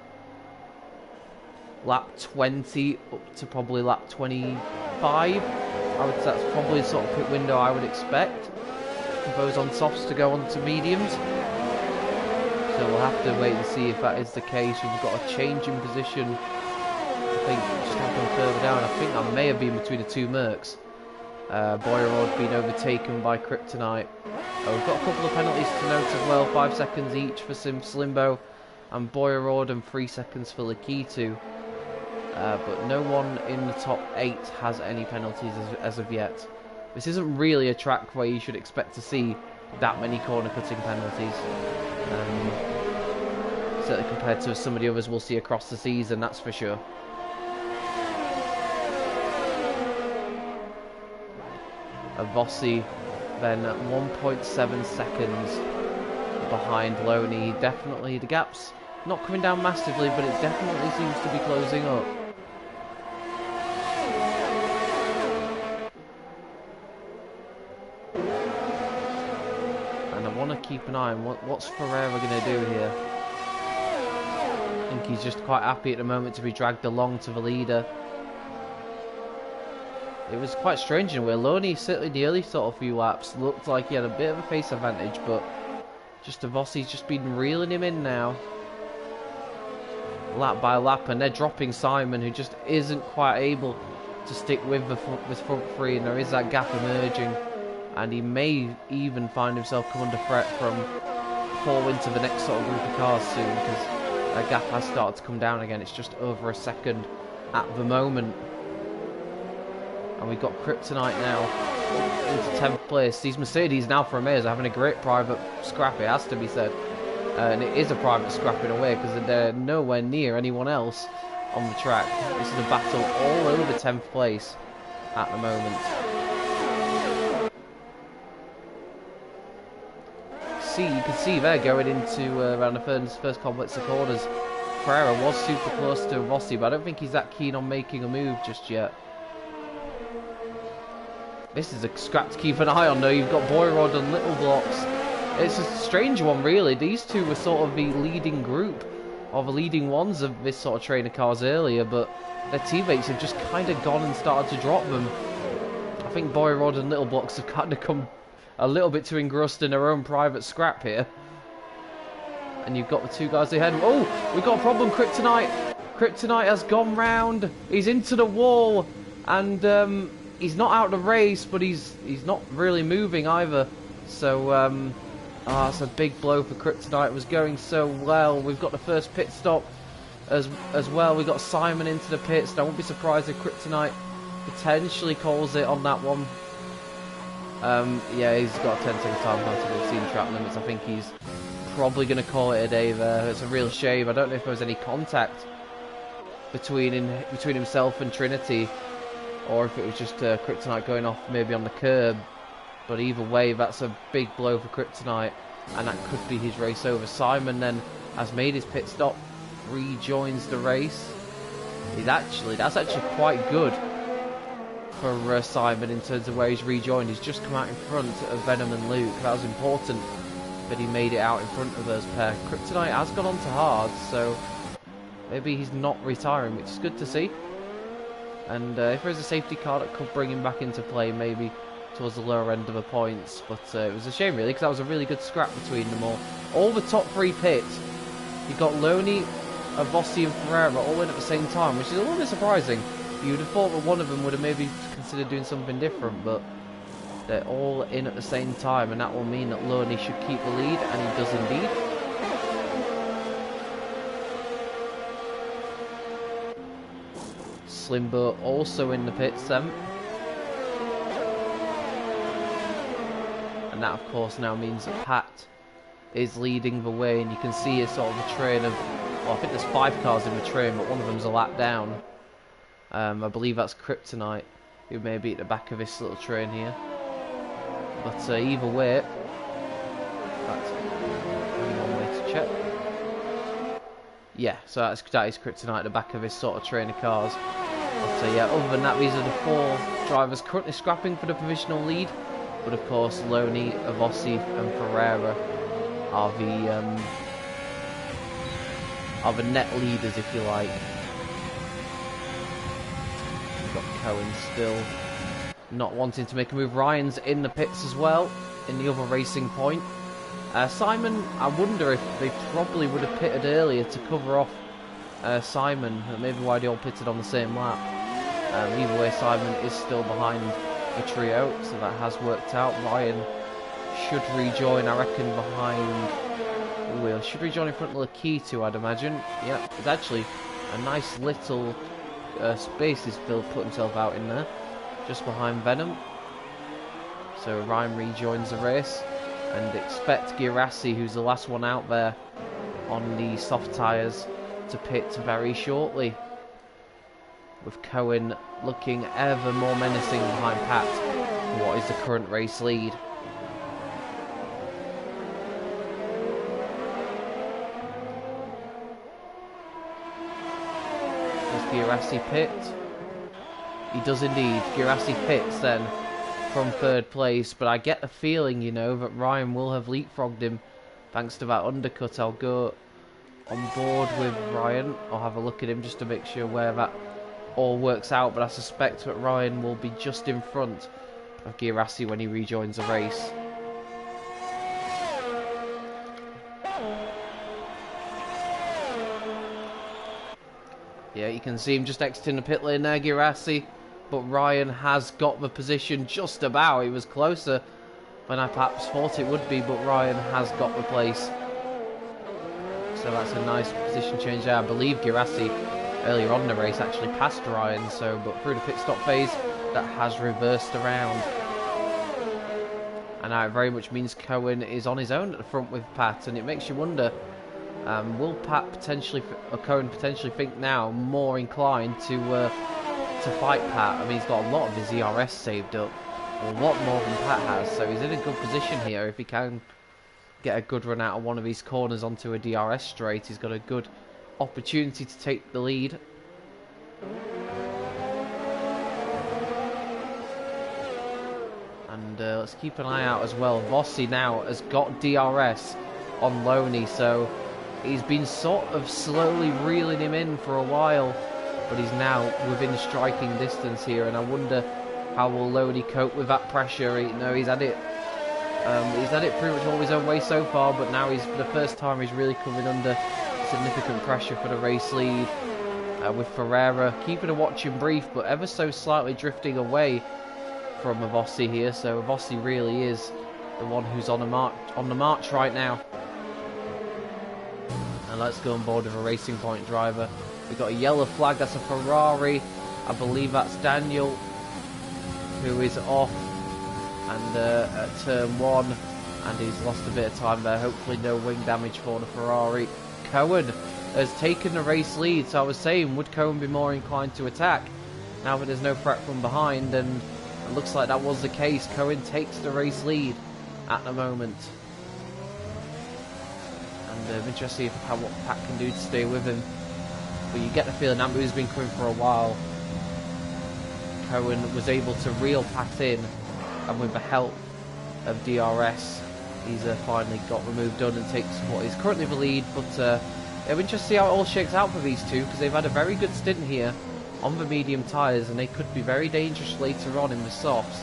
lap 20 up to probably lap 25. I would say that's probably the sort of pit window I would expect for those on softs to go on to mediums. So we'll have to wait and see if that is the case. We've got a change in position, I think, just happened further down. I think that may have been between the two Mercs. Boyerod being overtaken by Kryptonite. We've got a couple of penalties to note as well. 5 seconds each for Slimbo and Boyerod, and 3 seconds for Lakitu. But no one in the top 8 has any penalties as of yet. This isn't really a track where you should expect to see that many corner cutting penalties. Certainly compared to some of the others we'll see across the season, that's for sure. Avossi then at 1.7 seconds behind Loney. Definitely the gap's not coming down massively, but it definitely seems to be closing up. And I want to keep an eye on what's Ferreira going to do here. I think he's just quite happy at the moment to be dragged along to the leader. It was quite strange in a way. Loney, certainly the early sort of few laps, looked like he had a bit of a face advantage, but just Avossi's just been reeling him in now, lap by lap, and they're dropping Simon, who just isn't quite able to stick with the front three, and there is that gap emerging, and he may even find himself come under threat from fall into the next sort of group of cars soon, because that gap has started to come down again. It's just over a second at the moment. And we've got Kryptonite now into 10th place. These Mercedes and Alfa Romeos are having a great private scrap, it has to be said. And it is a private scrap in a way, because they're nowhere near anyone else on the track. This is a battle all over 10th place at the moment. You can see there going into around the first complex of corners. Ferreira was super close to Rossi, but I don't think he's that keen on making a move just yet. This is a scrap to keep an eye on, though. You've got Boyrod and Little Blocks. It's a strange one, really. These two were sort of the leading group, or the leading ones of this sort of trainer cars earlier, but their teammates have just kind of gone and started to drop them. I think Boyrod and Little Blocks have kind of come a little bit too engrossed in their own private scrap here. And you've got the two guys ahead. Oh, we've got a problem, Kryptonite. Kryptonite has gone round. He's into the wall, and he's not out of the race, but he's not really moving either. So it's a big blow for Kryptonite. It was going so well. We've got the first pit stop as well. We've got Simon into the pits. And I won't be surprised if Kryptonite potentially calls it on that one. Yeah, he's got a 10-second time penalty. We've seen track limits. I think he's probably going to call it a day there. It's a real shame. I don't know if there was any contact between himself and Trinity, or if it was just Kryptonite going off maybe on the curb. But either way, that's a big blow for Kryptonite, and that could be his race over. Simon then has made his pit stop, rejoins the race. That's actually quite good for Simon in terms of where he's rejoined. He's just come out in front of Venom and Luke. That was important that he made it out in front of those pair. Kryptonite has gone on to hard, so maybe he's not retiring, which is good to see. And if there's a safety car that could bring him back into play, maybe towards the lower end of the points. But it was a shame, really, because that was a really good scrap between them all. All the top three pits, you've got Loney, Avossi and Ferreira all in at the same time, which is a little bit surprising. You'd have thought that one of them would have maybe considered doing something different, but they're all in at the same time, and that will mean that Loney should keep the lead, and he does indeed. Slimbo also in the pits then. And that, of course, now means that Pat is leading the way, and you can see it's sort of a train of, well, I think there's 5 cars in the train, but one of them's a lap down. I believe that's Kryptonite, who may be at the back of this little train here. But either way, that's only one way to check. Yeah, so that is Kryptonite at the back of this sort of train of cars. But yeah, other than that, these are the 4 drivers currently scrapping for the provisional lead. But of course, Loney, Avossi and Ferreira are the net leaders, if you like. We've got Cohen still not wanting to make a move. Ryan's in the pits as well, in the other racing point. Simon, I wonder if they probably would have pitted earlier to cover off Simon. Maybe why they all pitted on the same lap. Either way, Simon is still behind the trio, so that has worked out. Ryan should rejoin, I reckon, behind... Ooh, should rejoin in front of Lakitu, I'd imagine. Yeah, it's actually a nice little space he's put himself out in there, just behind Venom. So Ryan rejoins the race, and expect Girassi, who's the last one out there on the soft tyres, to pit very shortly, with Cohen looking ever more menacing behind Pat for what is the current race lead. Does Girassi pit? He does indeed. Girassi pits then from 3rd place, but I get the feeling, you know, that Ryan will have leapfrogged him thanks to that undercut. I'll go on board with Ryan. I'll have a look at him just to make sure where that all works out, but I suspect that Ryan will be just in front of Girassi when he rejoins the race. Yeah, you can see him just exiting the pit lane there, Girassi, but Ryan has got the position just about. He was closer than I perhaps thought it would be, but Ryan has got the place. So that's a nice position change there. I believe Girassi earlier on in the race actually passed Ryan, but through the pit stop phase that has reversed around, and now it very much means Cohen is on his own at the front with Pat, and it makes you wonder, will Pat potentially, or Cohen potentially, think now more inclined to fight Pat? I mean, he's got a lot of his ERS saved up, a lot more than Pat has, so he's in a good position here. If he can get a good run out of one of these corners onto a DRS straight, he's got a good opportunity to take the lead. And let's keep an eye out as well. Vossi now has got DRS on Loney, so he's been sort of slowly reeling him in for a while, but he's now within striking distance here, and I wonder how will Loney cope with that pressure. He's had it pretty much all his own way so far, but now for the first time he's really coming under significant pressure for the race lead, with Ferreira keeping a watching brief, but ever so slightly drifting away from Vossi here. So Vossi really is the one who's on the march right now. And let's go on board with a Racing Point driver. We've got a yellow flag, that's a Ferrari. I believe that's Daniel, who is off and at turn 1, and he's lost a bit of time there. Hopefully no wing damage for the Ferrari. Cohen has taken the race lead, so I was saying, would Cohen be more inclined to attack now that there's no threat from behind? And it looks like that was the case. Cohen takes the race lead at the moment. And I'm interested to see what Pat can do to stay with him. But you get the feeling that move's been coming for a while. Cohen was able to reel Pat in, and with the help of DRS, he's finally got the move done and takes what is currently the lead. But it'll be interesting to see how it all shakes out for these two, because they've had a very good stint here on the medium tyres, and they could be very dangerous later on in the softs.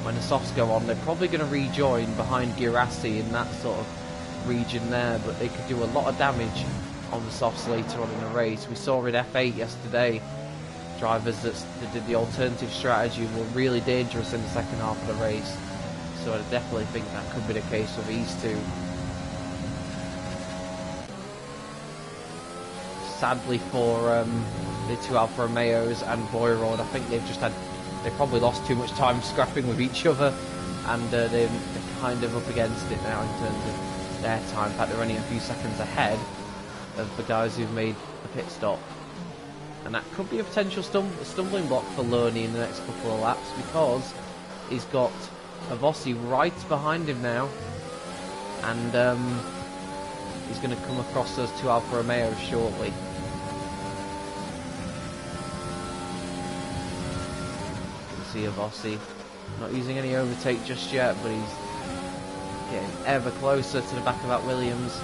When the softs go on, they're probably going to rejoin behind Girassi in that sort of region there, but they could do a lot of damage on the softs later on in the race. We saw in F8 yesterday, drivers that did the alternative strategy were really dangerous in the second half of the race, so I definitely think that could be the case with these two. Sadly for the two Alfa Romeos and Boyrod, I think they've probably lost too much time scrapping with each other, and they're kind of up against it now in terms of their time. In fact, they're only a few seconds ahead of the guys who've made the pit stop, and that could be a potential stumbling block for Loney in the next couple of laps, because he's got Vossi right behind him now, and he's going to come across those two Alfa Romeos shortly. You can see Vossi not using any overtake just yet, but he's getting ever closer to the back of that Williams.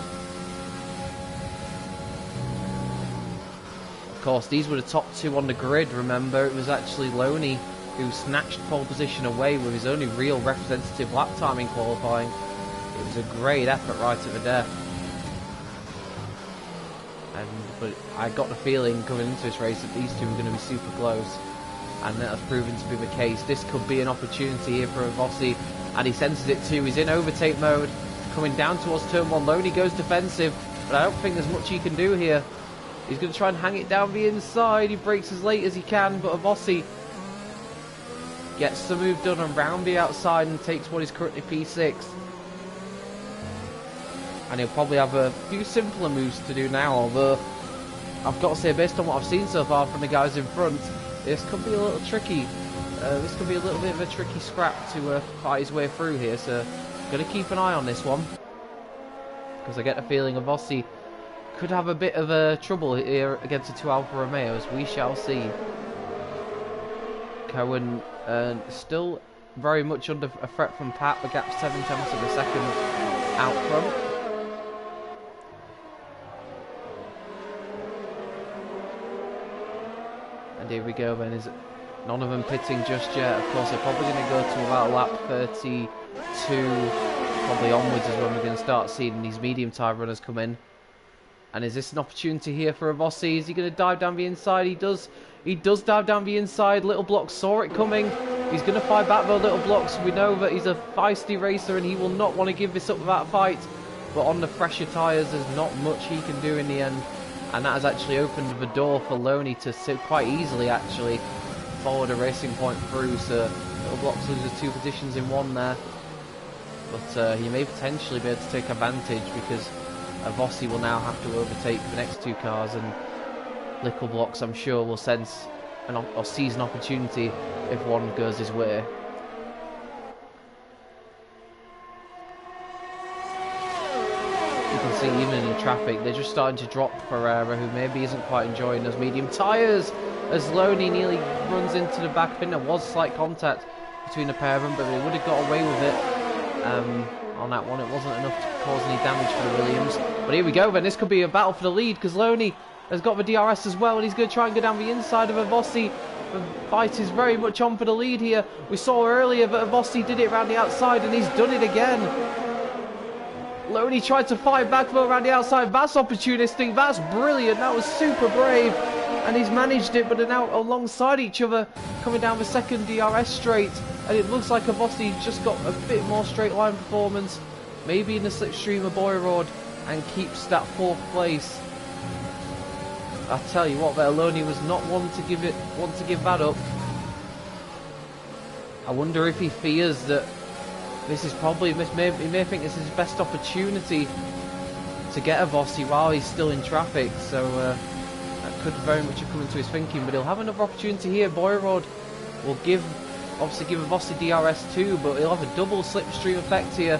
Of course, these were the top two on the grid. Remember, it was actually Loney who snatched pole position away with his only real representative lap time in qualifying. It was a great effort right at the death. But I got the feeling coming into this race that these two were going to be super close, and that has proven to be the case. This could be an opportunity here for Vossi, and he senses it too. He's in overtake mode, coming down towards turn 1. Loney goes defensive, but I don't think there's much he can do here. He's going to try and hang it down the inside. He brakes as late as he can, but Vossi gets the move done around the outside and takes what is currently P6. And he'll probably have a few simpler moves to do now, although I've got to say, based on what I've seen so far from the guys in front, this could be a little tricky. This could be a little bit of a tricky scrap to fight his way through here, so going to keep an eye on this one, because I get the feeling Vossi could have a bit of trouble here against the two Alfa Romeos. We shall see. Cohen still very much under a threat from Pat. The gap's 7/10 of a second out front. And here we go then. Is none of them pitting just yet? Of course, they're probably going to go to about lap 32, probably onwards is when we're going to start seeing these medium tyre runners come in. And is this an opportunity here for Vossi? Is he going to dive down the inside? He does dive down the inside. Little Block saw it coming. He's going to fight back though, Little Blocks. We know that he's a feisty racer and he will not want to give this up without a fight. But on the fresher tyres, there's not much he can do in the end. And that has actually opened the door for Loney to sit quite easily, actually, forward a Racing Point through. So Little Blocks loses 2 positions in 1 there. But he may potentially be able to take advantage, because Vossi will now have to overtake the next 2 cars, and Little Blocks, I'm sure, will sense or seize an opportunity if one goes his way. You can see even in traffic, they're just starting to drop Ferreira, who maybe isn't quite enjoying those medium tyres, as Loney nearly runs into the back. I think there was slight contact between the pair of them, but they would have got away with it on that one. It wasn't enough to cause any damage for the Williams. But here we go then, this could be a battle for the lead, because Loney has got the DRS as well, and he's going to try and go down the inside of Avossi. The fight is very much on for the lead here. We saw earlier that Avossi did it around the outside, and he's done it again. Loney tried to fight back though around the outside. That's opportunistic, that's brilliant, that was super brave. And he's managed it, but they're now alongside each other, coming down the second DRS straight. And it looks like Avossi just got a bit more straight line performance, maybe in the slipstream of Boyrod, and keeps that 4th place. I tell you what, Loney was not one to give that up. I wonder if he fears that this is probably, he may think this is his best opportunity to get Avossi while he's still in traffic. So that could very much have come into his thinking, but he'll have another opportunity here. Boyrod will obviously give Avossi DRS too, but he'll have a double slipstream effect here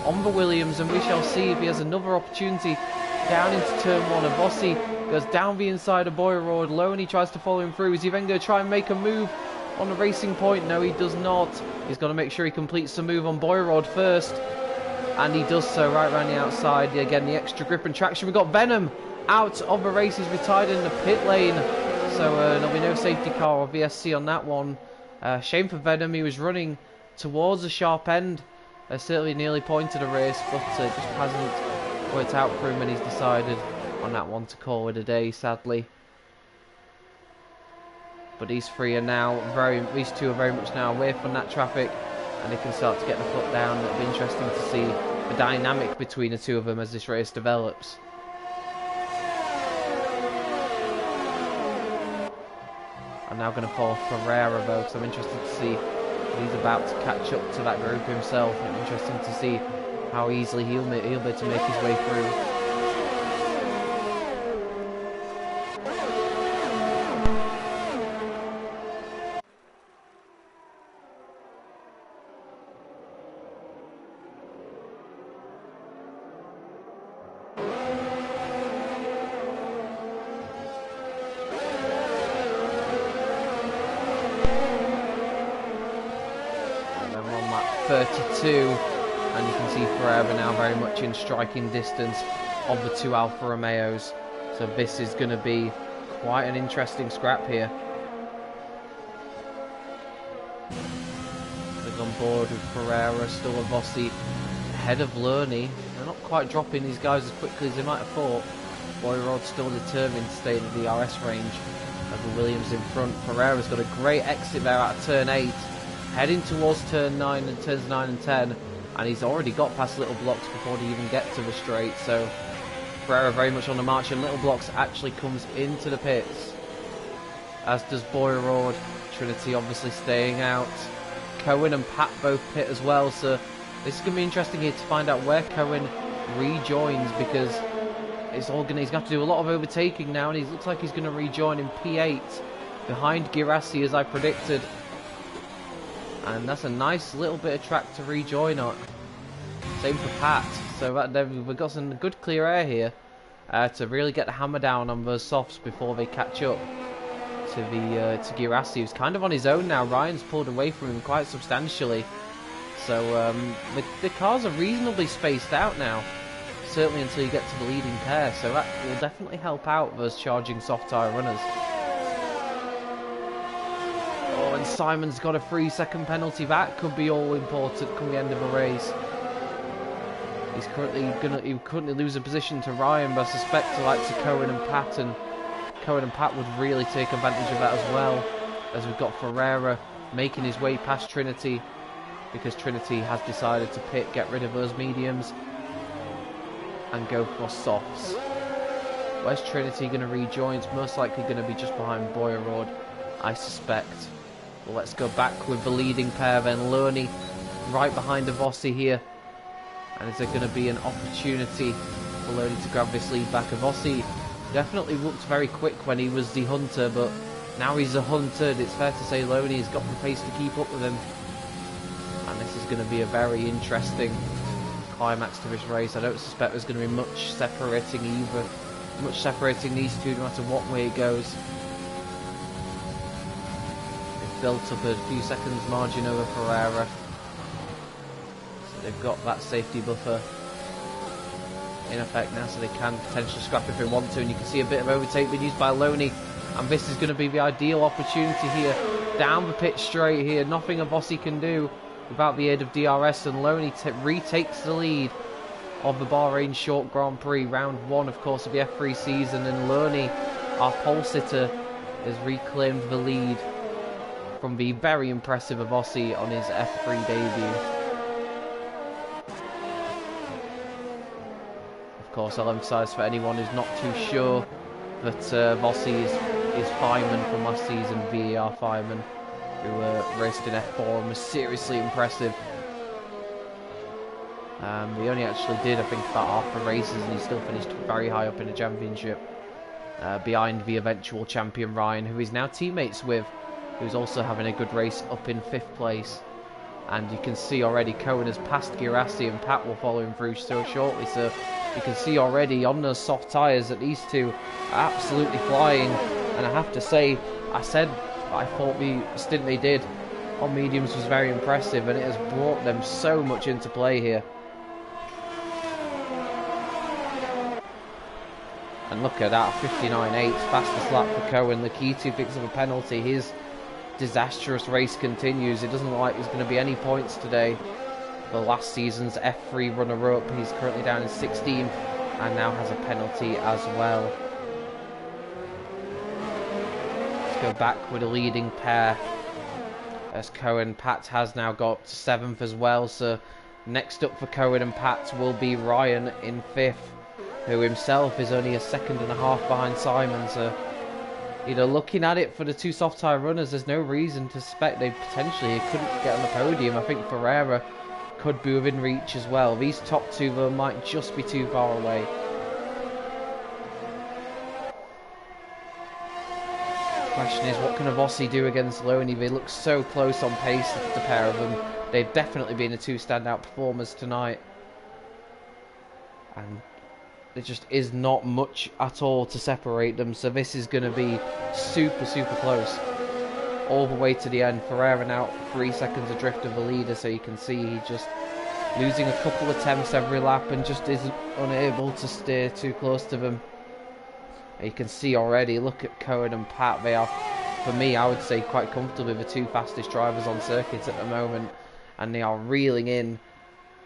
on the Williams, and we shall see if he has another opportunity down into turn 1. Avossi goes down the inside of Boyrod. Loney tries to follow him through. Is he then going to try and make a move on the racing point? No, he does not. He's got to make sure he completes the move on Boyrod first, and he does so right around the outside. Again, the extra grip and traction. We've got Venom out of the race. He's retired in the pit lane, so there'll be no safety car or VSC on that one. Shame for Venom. He was running towards the sharp end, certainly nearly pointed a race, but just hasn't worked out for him, and he's decided on that one to call it a day, sadly. But these two are very much now away from that traffic, and they can start to get the foot down. It'll be interesting to see the dynamic between the two of them as this race develops. I'm now going to follow Ferreira though, because I'm interested to see if he's about to catch up to that group himself. And interesting to see how easily he'll be able to make his way through. And we're on lap 32, and you can see Ferreira now very much in striking distance of the two Alfa Romeos. So this is going to be quite an interesting scrap here. They're on board with Ferreira, still Avossi ahead of Lerney. They're not quite dropping these guys as quickly as they might have thought. Boyrod's still determined to stay in the DRS range of the Williams in front. Ferreira's got a great exit there out of turn 8, heading towards turn 9 and turns 9 and 10, and he's already got past Little Blocks before they even get to the straight. So Ferreira very much on the march, and Little Blocks actually comes into the pits, as does Boyrod. Trinity obviously staying out. Cohen and Pat both pit as well, so this is going to be interesting here to find out where Cohen rejoins, because he's going to have to do a lot of overtaking now, and he looks like he's going to rejoin in P8 behind Girassi, as I predicted. And that's a nice little bit of track to rejoin on. Same for Pat. So we've got some good clear air here to really get the hammer down on those softs before they catch up to Girassi, who's kind of on his own now. Ryan's pulled away from him quite substantially. So the cars are reasonably spaced out now, certainly until you get to the leading pair. So that will definitely help out those charging soft tyre runners. Oh, and Simon's got a 3-second penalty. That could be all important come the end of a race. He's currently lose a position to Ryan, but I suspect the likes of Cohen and Pat, and Cohen and Pat would really take advantage of that as well, as we've got Ferreira making his way past Trinity, because Trinity has decided to pit, get rid of those mediums, and go for softs. Where's Trinity going to rejoin? It's most likely going to be just behind Boyrod, I suspect. Well, let's go back with the leading pair then. Lerney right behind Avossi here. And is there going to be an opportunity for Lerney to grab this lead back? Avossi definitely looked very quick when he was the hunter, but now he's a hunter. It's fair to say Lerney has got the pace to keep up with him. And this is going to be a very interesting climax to this race. I don't suspect there's going to be much separating these two, no matter what way it goes. built up a few seconds margin over Ferreira. So they've got that safety buffer in effect now, so they can potentially scrap if they want to, and you can see a bit of overtake being used by Loney, and this is going to be the ideal opportunity here, down the pit straight here, nothing a Vossi can do without the aid of DRS, and Loney retakes the lead of the Bahrain Short Grand Prix, round 1 of course of the F3 season, and Loney, our pole sitter, has reclaimed the lead from the very impressive Vossi on his F3 debut. Of course, I'll emphasise for anyone who's not too sure that Vossi is fireman from last season, VAR fireman, who raced in F4 and was seriously impressive. He only actually did, I think, about half the races, and he still finished very high up in the championship, behind the eventual champion Ryan, who he's now teammates with, who's also having a good race up in 5th place. And you can see already Cohen has passed Girassi, and Pat will follow him through so shortly, so you can see already on those soft tyres that these two are absolutely flying. And I have to say, I said I thought the stint they did on mediums was very impressive, and it has brought them so much into play here. And look at that, 59.8, fastest lap for Cohen. Lakitu picks up a penalty. His disastrous race continues. It doesn't look like there's going to be any points today. The last season's F3 runner-up, he's currently down in 16th and now has a penalty as well. Let's go back with a leading pair, as Cohen, Pat has now got 7th as well. So next up for Cohen and Pat will be Ryan in 5th, who himself is only a 2.5 seconds behind Simon. So, you know, looking at it for the two soft tyre runners, there's no reason to suspect they potentially couldn't get on the podium. I think Ferreira could be within reach as well. These top two though might just be too far away. The question is, what can a Vossi do against Loney? They look so close on pace, the pair of them. They've definitely been the two standout performers tonight, and there just is not much at all to separate them, so this is going to be super close all the way to the end. Ferreira now 3 seconds adrift of the leader, so you can see he's just losing a couple attempts every lap and just isn't unable to steer too close to them. You can see already, look at Cohen and Pat, they are, for me, I would say quite comfortably the two fastest drivers on circuits at the moment, and they are reeling in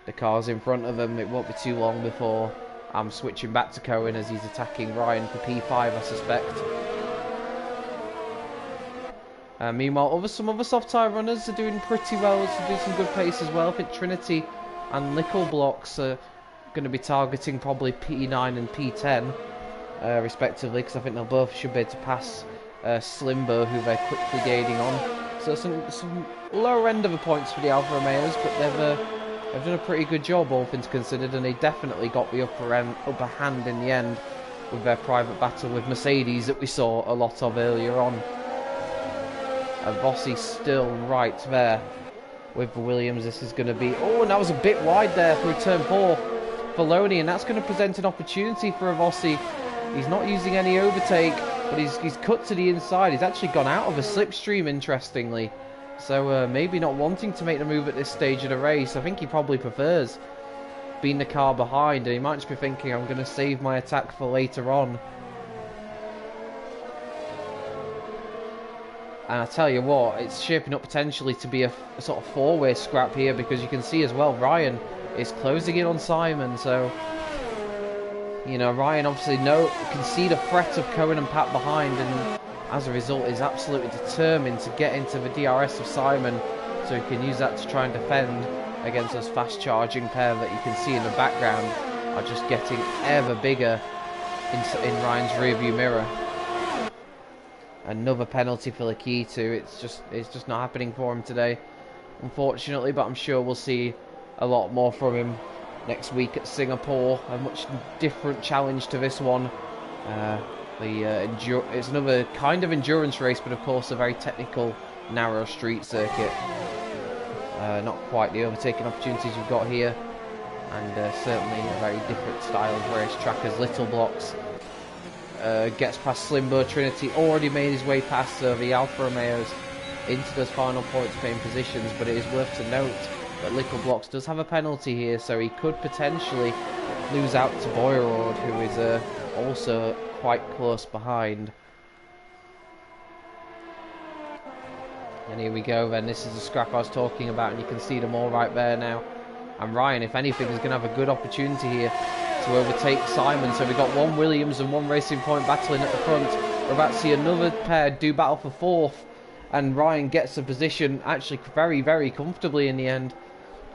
the cars in front of them. It won't be too long before I'm switching back to Cohen as he's attacking Ryan for P5, I suspect. Meanwhile, some other soft tyre runners are doing pretty well, so do some good pace as well. I think Trinity and Nickel Blocks are going to be targeting probably P9 and P10, respectively, because I think they'll both should be able to pass Slimbo, who they're quickly gaining on. So some lower end of the points for the Alfa Romeos, but they've done a pretty good job, all things considered, and they definitely got the upper hand in the end with their private battle with Mercedes that we saw a lot of earlier on. And Vossi still right there with the Williams. This is going to be... Oh, and that was a bit wide there through turn 4 for Loney, and that's going to present an opportunity for a Vossi. He's not using any overtake, but he's cut to the inside. He's actually gone out of a slipstream, interestingly. So maybe not wanting to make the move at this stage of the race. I think he probably prefers being the car behind, and he might just be thinking, I'm going to save my attack for later on. And I tell you what, it's shaping up potentially to be a sort of four-way scrap here, because you can see as well Ryan is closing in on Simon. So, you know, Ryan obviously can see the threat of Cohen and Pat behind, and as a result is absolutely determined to get into the DRS of Simon, so he can use that to try and defend against those fast-charging pair that you can see in the background are just getting ever bigger in Ryan's rearview mirror. Another penalty for Lakitu. It's just not happening for him today, unfortunately, but I'm sure we'll see a lot more from him next week at Singapore. A much different challenge to this one. It's another kind of endurance race, but of course a very technical, narrow street circuit. Not quite the overtaking opportunities we've got here, and certainly a very different style of racetrack as Little Blocks gets past Slimbo. Trinity already made his way past the Alfa Romeos, into those final points paying positions, but it is worth to note that Little Blocks does have a penalty here, so he could potentially lose out to Boyrod, who is also quite close behind. And here we go then, this is the scrap I was talking about, and you can see them all right there now. And Ryan, if anything, is going to have a good opportunity here to overtake Simon. So we've got one Williams and one Racing Point battling at the front. We're about to see another pair do battle for fourth, and Ryan gets a position actually very, very comfortably in the end.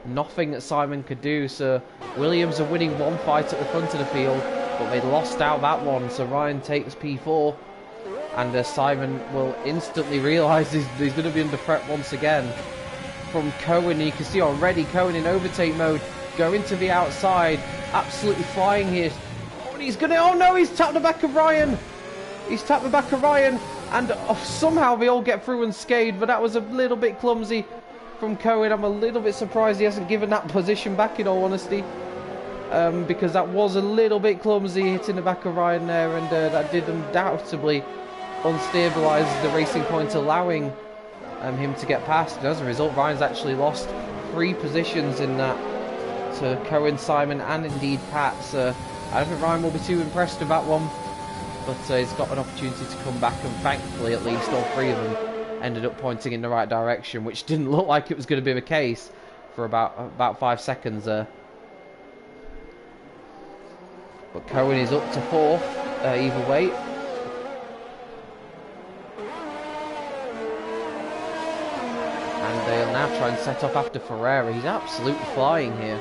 Nothing that Simon could do, so Williams are winning one fight at the front of the field, but they lost out that one, so Ryan takes P4. And Simon will instantly realise he's going to be under threat once again from Cohen. You can see already Cohen in overtake mode, going to the outside, absolutely flying here. Oh, and he's going to, oh no, he's tapped the back of Ryan. He's tapped the back of Ryan, and somehow they all get through unscathed, but that was a little bit clumsy from Cohen. I'm a little bit surprised he hasn't given that position back, in all honesty, because that was a little bit clumsy, hitting the back of Ryan there, and that did undoubtedly unstabilize the Racing Point, allowing him to get past. And as a result, Ryan's actually lost 3 positions in that to Cohen, Simon, and indeed Pat. So I don't think Ryan will be too impressed with that one, but he's got an opportunity to come back, and thankfully at least all 3 of them ended up pointing in the right direction, which didn't look like it was going to be the case for about 5 seconds there. But Cohen is up to 4th either way. And they'll now try and set off after Ferreira. He's absolutely flying here.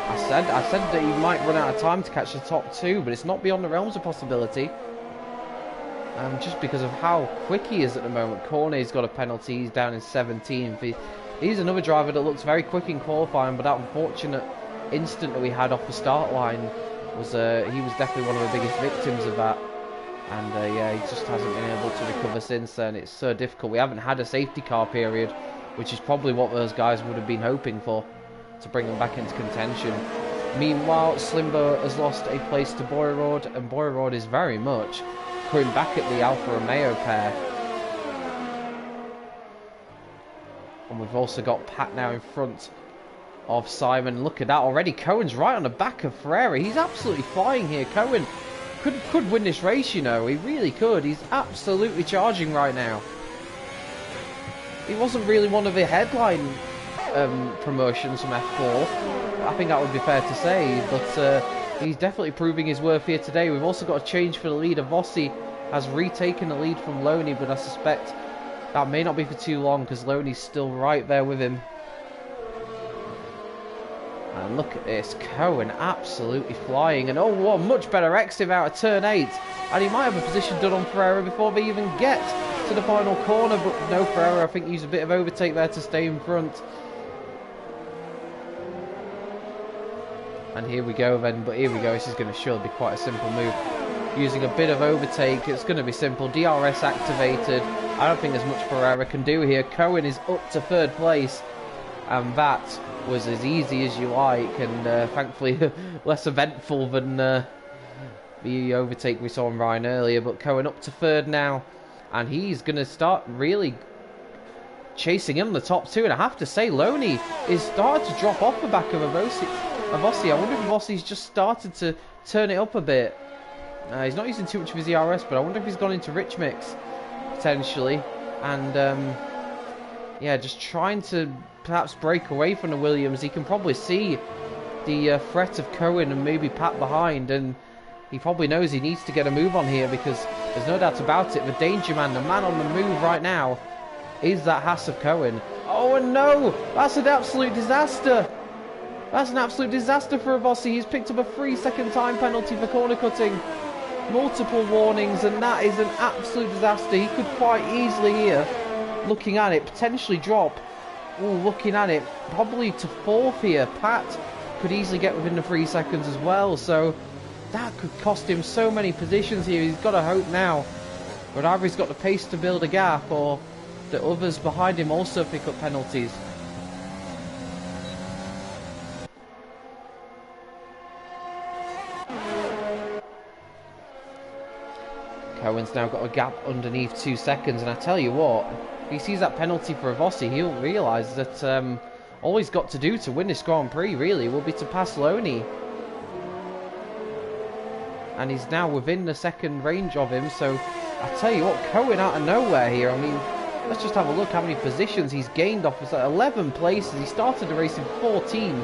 I said that he might run out of time to catch the top 2, but it's not beyond the realms of possibility. Just because of how quick he is at the moment. Cornet's got a penalty. He's down in 17th. He's another driver that looks very quick in qualifying, but that unfortunate instant that we had off the start line was he was definitely one of the biggest victims of that. And yeah, he just hasn't been able to recover since then. It's so difficult. We haven't had a safety car period, which is probably what those guys would have been hoping for, to bring them back into contention. Meanwhile, Slimbo has lost a place to Boyrod, and Boyrod is very much coming back at the Alfa Romeo pair. And we've also got Pat now in front of Simon. Look at that already. Cohen's right on the back of Ferreira. He's absolutely flying here. Cohen could win this race, you know. He really could. He's absolutely charging right now. He wasn't really one of the headline promotions from F4. I think that would be fair to say, but he's definitely proving his worth here today. We've also got a change for the leader. Vossi has retaken the lead from Loney, but I suspect that may not be for too long, because Loney's still right there with him. And look at this, Cohen absolutely flying, and oh, what a much better exit out of turn 8, and he might have a position done on Ferreira before they even get to the final corner, but no, Ferreira I think used a bit of overtake there to stay in front. And here we go then, but here we go, this is going to surely be quite a simple move. Using a bit of overtake, it's going to be simple. DRS activated. I don't think there's much Ferreira can do here. Cohen is up to 3rd place, and that was as easy as you like, and thankfully less eventful than the overtake we saw on Ryan earlier. But Cohen up to 3rd now, and he's going to start really chasing him the top 2, and I have to say Loney is starting to drop off the back of Avossi. I wonder if Vossi's just started to turn it up a bit. He's not using too much of his ERS, but I wonder if he's gone into Rich Mix potentially, and yeah, just trying to perhaps break away from the Williams. He can probably see the threat of Cohen and maybe Pat behind, and he probably knows he needs to get a move on here, because there's no doubt about it, the danger man, the man on the move right now, is that Haas of Cohen. Oh, and no, that's an absolute disaster. That's an absolute disaster for Avossi. He's picked up a 3-second time penalty for corner cutting. Multiple warnings, and that is an absolute disaster. He could quite easily here, looking at it, potentially drop. Ooh, looking at it, probably to 4th here. Pat could easily get within the 3 seconds as well, so that could cost him so many positions here. He's got to hope now, but either he's got the pace to build a gap, or the others behind him also pick up penalties. Cohen's now got a gap underneath 2 seconds, and I tell you what, if he sees that penalty for Rossi, he'll realise that all he's got to do to win this Grand Prix, really, will be to pass Loney. And he's now within the second range of him, so I tell you what, Cohen out of nowhere here. I mean, let's just have a look how many positions he's gained off. It's like 11 places. He started the race in 14.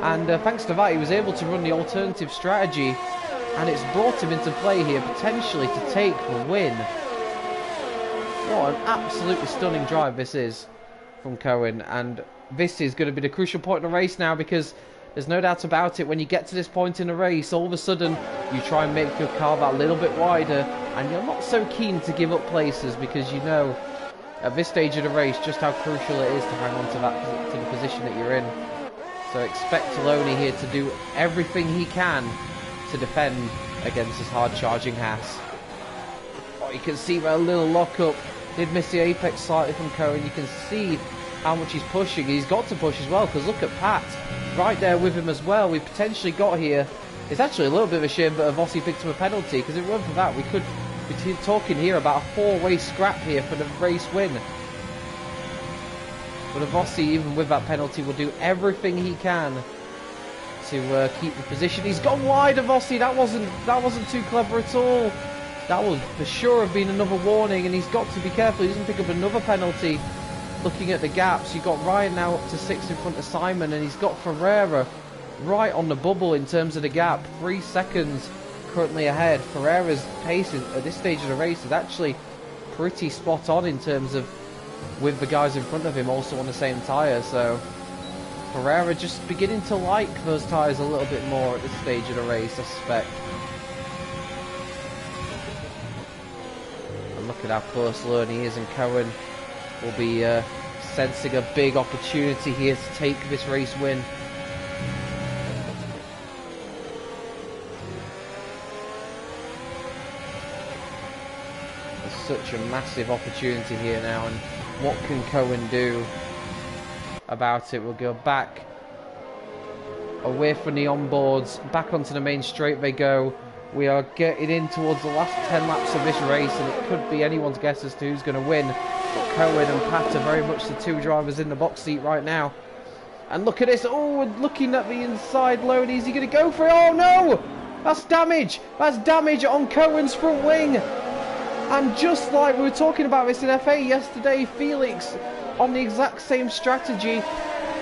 And thanks to that, he was able to run the alternative strategy. And it's brought him into play here, potentially to take the win. What an absolutely stunning drive this is from Cohen. And this is going to be the crucial point in the race now, because there's no doubt about it, when you get to this point in the race, all of a sudden you try and make your car that little bit wider, and you're not so keen to give up places, because you know at this stage of the race just how crucial it is to hang on to that, to the position that you're in. So expect Loney here to do everything he can to defend against this hard charging Haas. Oh, you can see where a little lock-up did miss the apex slightly from Cohen. You can see how much he's pushing. He's got to push as well, because look at Pat right there with him as well. We've potentially got here, it's actually a little bit of a shame that Avossi picked him a penalty, because if it weren't for that, we could be talking here about a 4-way scrap here for the race win. But Avossi, even with that penalty, will do everything he can to keep the position. He's gone wide, Avossi. That wasn't too clever at all. That would for sure have been another warning, and he's got to be careful he doesn't pick up another penalty. Looking at the gaps, you've got Ryan now up to 6th in front of Simon, and he's got Ferreira right on the bubble in terms of the gap. 3 seconds currently ahead. Ferreira's pace at this stage of the race is actually pretty spot on in terms of with the guys in front of him also on the same tyre, so Ferreira just beginning to like those tyres a little bit more at this stage of the race, I suspect. And look at how close Loney is, and Cohen will be sensing a big opportunity here to take this race win. There's such a massive opportunity here now, and what can Cohen do about it? We'll go back away from the onboards, back onto the main straight they go. We are getting in towards the last 10 laps of this race, and it could be anyone's guess as to who's going to win. But Cohen and Pat are very much the two drivers in the box seat right now. And look at this. Oh, and looking at the inside load. Is he going to go for it? Oh, no! That's damage. That's damage on Cohen's front wing. And just like we were talking about this in F8 yesterday, Felix, on the exact same strategy,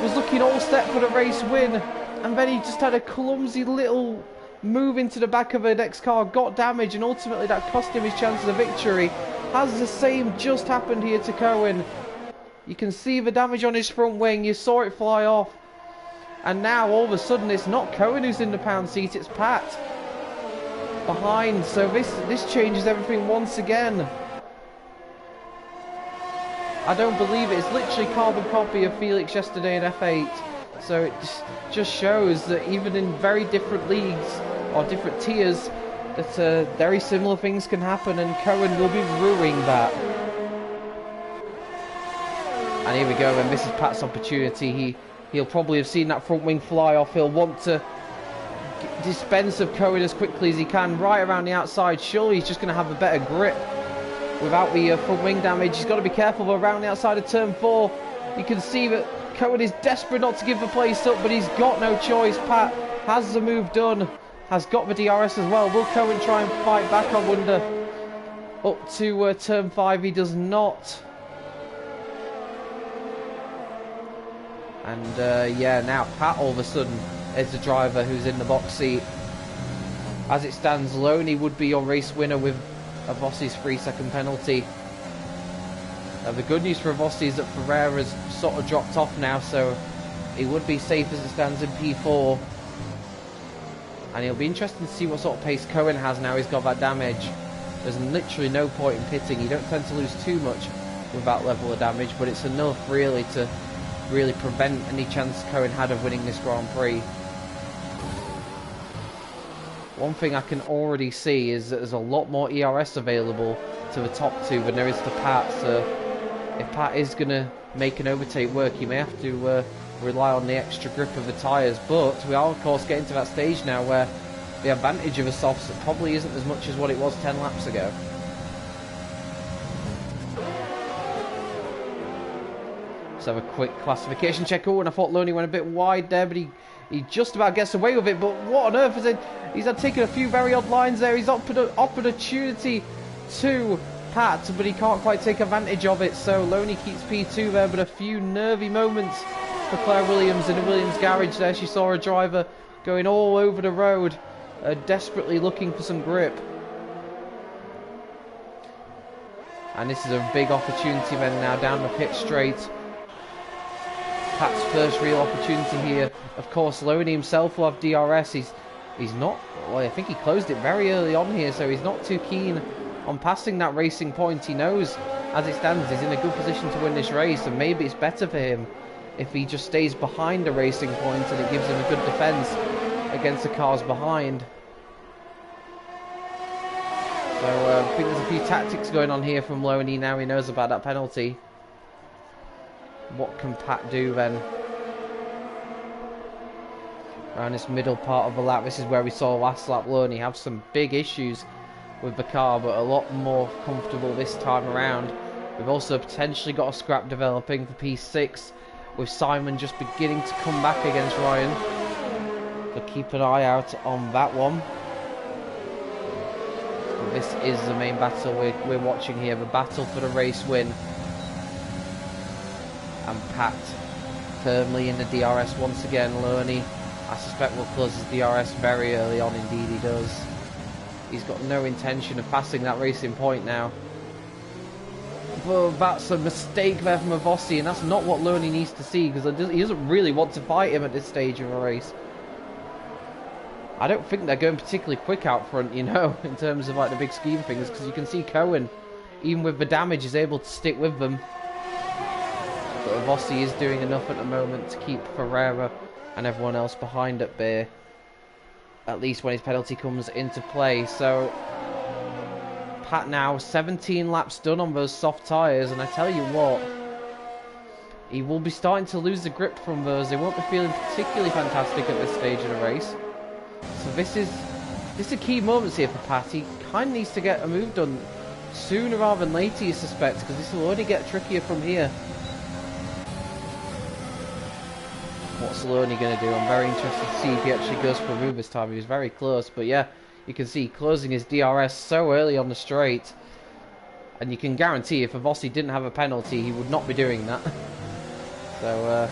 was looking all set for the race win. And then he just had a clumsy little move into the back of the next car, got damage, and ultimately that cost him his chances of victory. Has the same just happened here to Cohen. You can see the damage on his front wing, you saw it fly off. And now all of a sudden it's not Cohen who's in the pound seat, it's Pat behind. So this changes everything once again. I don't believe it. It's literally carbon copy of Felix yesterday in F8. So it just shows that even in very different leagues or different tiers, that very similar things can happen, and Cohen will be ruining that. And here we go, and this is Pat's opportunity. He'll probably have seen that front wing fly off. He'll want to dispense of Cohen as quickly as he can, right around the outside. Surely he's just going to have a better grip without the front wing damage. He's got to be careful around the outside of turn 4. You can see that Cohen is desperate not to give the place up, but he's got no choice. Pat has the move done, has got the DRS as well. Will Cohen try and fight back, I wonder? Up to turn 5, he does not. And yeah, now Pat all of a sudden is the driver who's in the box seat. As it stands, Loney would be your race winner with Avossi's 3-second penalty. The good news for Avossi is that Ferreira's sort of dropped off now, so he would be safe as it stands in P4. And it'll be interesting to see what sort of pace Cohen has now he's got that damage. There's literally no point in pitting. You don't tend to lose too much with that level of damage, but it's enough really to prevent any chance Cohen had of winning this Grand Prix. One thing I can already see is that there's a lot more ERS available to the top two than there is to Pat, so if Pat is going to make an overtake work, he may have to rely on the extra grip of the tyres. But we are of course getting to that stage now where the advantage of a softs probably isn't as much as what it was 10 laps ago. Let's have a quick classification check. Oh, and I thought Loney went a bit wide there, but he just about gets away with it. But what on earth is it? He's had taken a few very odd lines there. He's offered an opportunity to Pat, but he can't quite take advantage of it. So Loney keeps P2 there, but a few nervy moments for Claire Williams in the Williams garage there. She saw a driver going all over the road, desperately looking for some grip. And this is a big opportunity then now down the pit straight. Pat's first real opportunity here. Of course, Loney himself will have DRS. He's not, well, I think he closed it very early on here, so he's not too keen on passing that racing point. He knows, as it stands, he's in a good position to win this race, and maybe it's better for him if he just stays behind the racing point, and it gives him a good defence against the cars behind. So I think there's a few tactics going on here from Loney now he knows about that penalty. What can Pat do then? Around this middle part of the lap, this is where we saw last lap Loney have some big issues with the car, but a lot more comfortable this time around. We've also potentially got a scrap developing for P6, with Simon just beginning to come back against Ryan. So keep an eye out on that one. And this is the main battle we're watching here, the battle for the race win. And Pat firmly in the DRS once again. Loney, I suspect, will close his DRS very early on. Indeed he does. He's got no intention of passing that racing point now. But that's a mistake there from Avossi, and that's not what Loney needs to see, because he doesn't really want to fight him at this stage of a race. I don't think they're going particularly quick out front, you know, in terms of like the big scheme of things, because you can see Cohen, even with the damage, is able to stick with them. But Avossi is doing enough at the moment to keep Ferreira and everyone else behind at bay, at least when his penalty comes into play. So Pat now 17 laps done on those soft tyres, and I tell you what, he will be starting to lose the grip from those. They won't be feeling particularly fantastic at this stage of the race. So this is a key moments here for Pat. He kind of needs to get a move done sooner rather than later, you suspect, because this will only get trickier from here. What's Loney going to do? I'm very interested to see if he actually goes for a move this time. He was very close, but yeah, you can see closing his DRS so early on the straight, and you can guarantee if Avossi didn't have a penalty, he would not be doing that. So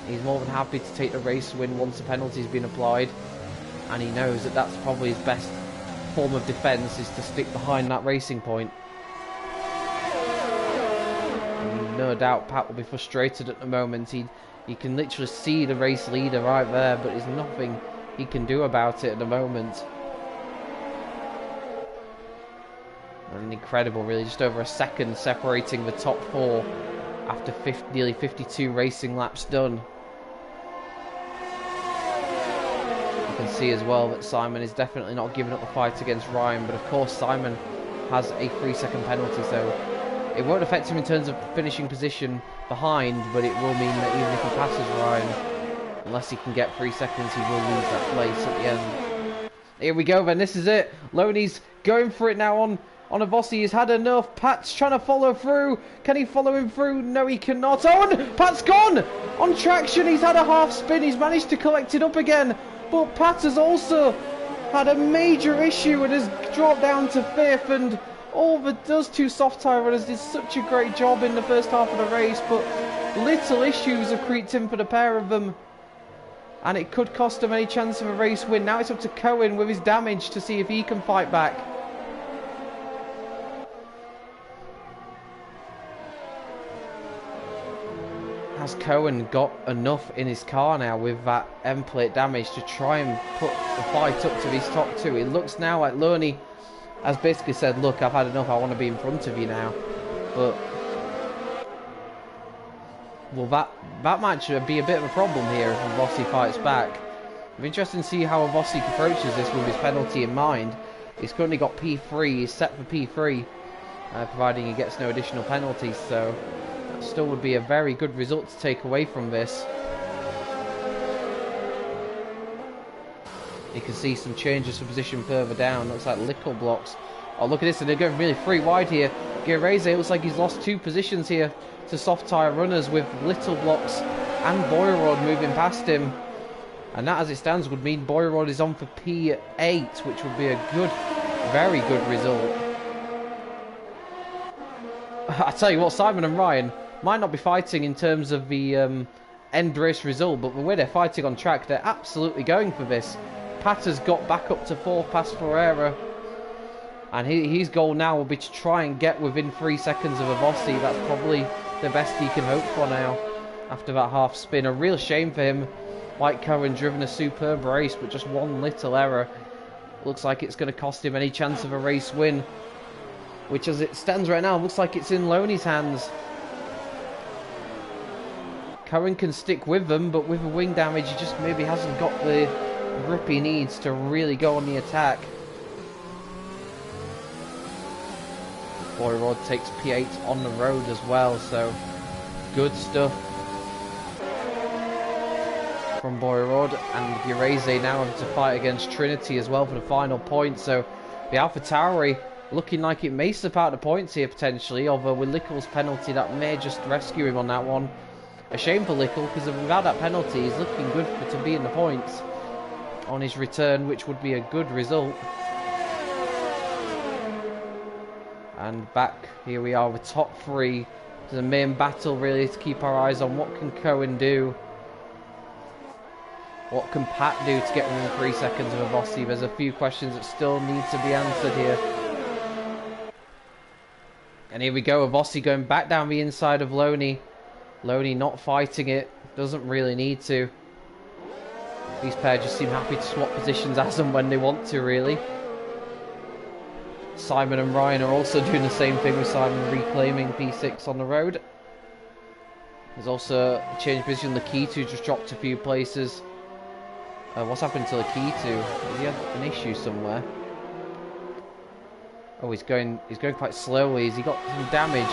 he's more than happy to take the race win once the penalty's been applied, and he knows that that's probably his best form of defence, is to stick behind that racing point. And no doubt Pat will be frustrated at the moment. You can literally see the race leader right there, but there's nothing he can do about it at the moment. And incredible, really, just over a second separating the top four after nearly 52 racing laps done. You can see as well that Simon is definitely not giving up the fight against Ryan, but of course Simon has a 3-second penalty, so it won't affect him in terms of finishing position behind, but it will mean that even if he passes Ryan, unless he can get 3 seconds, he will lose that place at the end. Here we go then, this is it. Loney's going for it now on Avossi. He's had enough. Pat's trying to follow through. Can he follow him through? No, he cannot. Oh, and Pat's gone! On traction, he's had a half spin. He's managed to collect it up again. But Pat has also had a major issue and has dropped down to 5th, and those two soft tyre runners did such a great job in the first half of the race, but little issues have creeped in for the pair of them, and it could cost them any chance of a race win. Now it's up to Cohen with his damage to see if he can fight back. Has Cohen got enough in his car now with that end plate damage to try and put the fight up to these top two? It looks now like Loney has basically said, look, I've had enough, I want to be in front of you now. But well, that might be a bit of a problem here if Avossi fights back. It'll be interesting to see how Avossi approaches this with his penalty in mind. He's currently got P3, he's set for P3, providing he gets no additional penalties, so that still would be a very good result to take away from this. You can see some changes of position further down. Looks like Lickle blocks. Oh, look at this, and they're going really free wide here. Girese looks like he's lost 2 positions here to soft tyre runners, with Little blocks and Boyrod moving past him. And that, as it stands, would mean Boyrod is on for P8, which would be a good, very good result. I tell you what, Simon and Ryan might not be fighting in terms of the end race result, but the way they're fighting on track, they're absolutely going for this. Pat has got back up to 4th past Ferreira, and his goal now will be to try and get within 3 seconds of Avossi. That's probably the best he can hope for now after that half spin. A real shame for him. White Cohen driven a superb race, but just one little error. Looks like it's going to cost him any chance of a race win, which, as it stands right now, looks like it's in Loney's hands. Cohen can stick with them, but with the wing damage, he just maybe hasn't got the grip he needs to really go on the attack. Boyrod takes P8 on the road as well, so good stuff from Boyrod. And Girese now having to fight against Trinity as well for the final point, so the AlphaTauri looking like it may slip out the points here potentially, although with Lickle's penalty that may just rescue him on that one. A shame for Lickle, because without that penalty he's looking good to be in the points on his return, which would be a good result. And back here we are with top 3. The main battle really to keep our eyes on. What can Cohen do? What can Pat do to get within 3 seconds of Avossi? There's a few questions that still need to be answered here. And here we go, Avossi going back down the inside of Loney. Loney not fighting it, doesn't really need to. These pairs just seem happy to swap positions as and when they want to, really. Simon and Ryan are also doing the same thing, with Simon reclaiming P6 on the road. There's also a change position. Lakitu just dropped a few places. What's happened to Lakitu? Has he had an issue somewhere? Oh, he's going quite slowly. Has he got some damage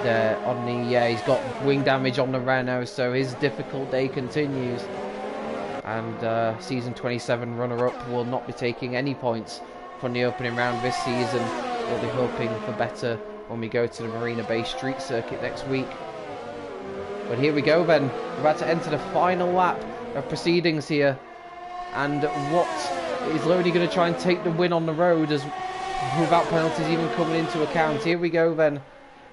there on the... Yeah, he's got wing damage on the Renault, so his difficult day continues. And season 27 runner-up will not be taking any points from the opening round this season. We'll be hoping for better when we go to the Marina Bay Street Circuit next week. But here we go then. We're about to enter the final lap of proceedings here. And what is Loney going to try and take the win on the road, as without penalties even coming into account? Here we go then.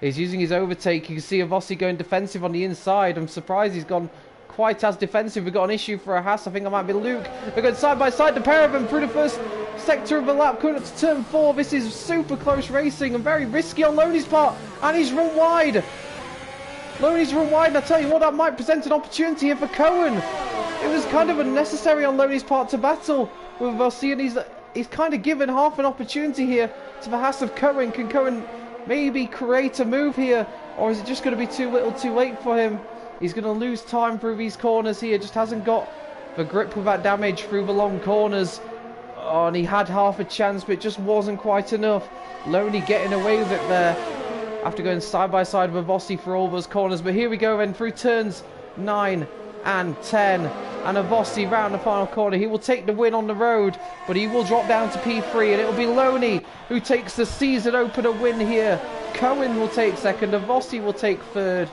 He's using his overtake. You can see Avossi going defensive on the inside. I'm surprised he's gone quite as defensive. We've got an issue for a Haas. I think it might be Luke. They're going side by side, the pair of them through the first sector of the lap, coming up to turn 4. This is super close racing and very risky on Loney's part, and he's run wide. Loney's run wide, and I tell you what, that might present an opportunity here for Cohen. It was kind of unnecessary on Loney's part to battle with Avossi, and he's kind of given half an opportunity here to the Haas of Cohen. Can Cohen maybe create a move here, or is it just going to be too little too late for him? He's going to lose time through these corners here. Just hasn't got the grip with that damage through the long corners. Oh, and he had half a chance, but it just wasn't quite enough. Loney getting away with it there after going side by side with Avossi for all those corners. But here we go then through turns 9 and 10. And Avossi round the final corner. He will take the win on the road, but he will drop down to P3. And it'll be Loney who takes the season opener win here. Cohen will take second. Avossi will take third.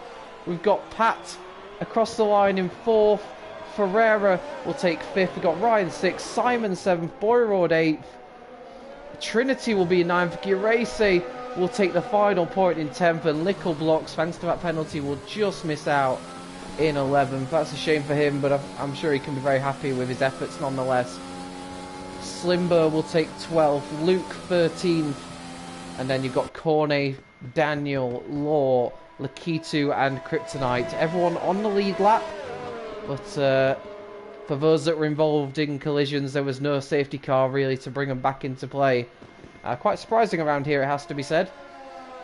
We've got Pat across the line in 4th. Ferreira will take 5th. We've got Ryan 6th. Simon 7th. Boyrod 8th. Trinity will be 9th. Girese will take the final point in 10th. And Lickle blocks, thanks to that penalty, will just miss out in 11th. That's a shame for him, but I'm sure he can be very happy with his efforts nonetheless. Slimber will take 12th. Luke 13th. And then you've got Cornet, Daniel, Law, Lakitu and Kryptonite. Everyone on the lead lap, but for those that were involved in collisions, there was no safety car really to bring them back into play. Quite surprising around here, it has to be said,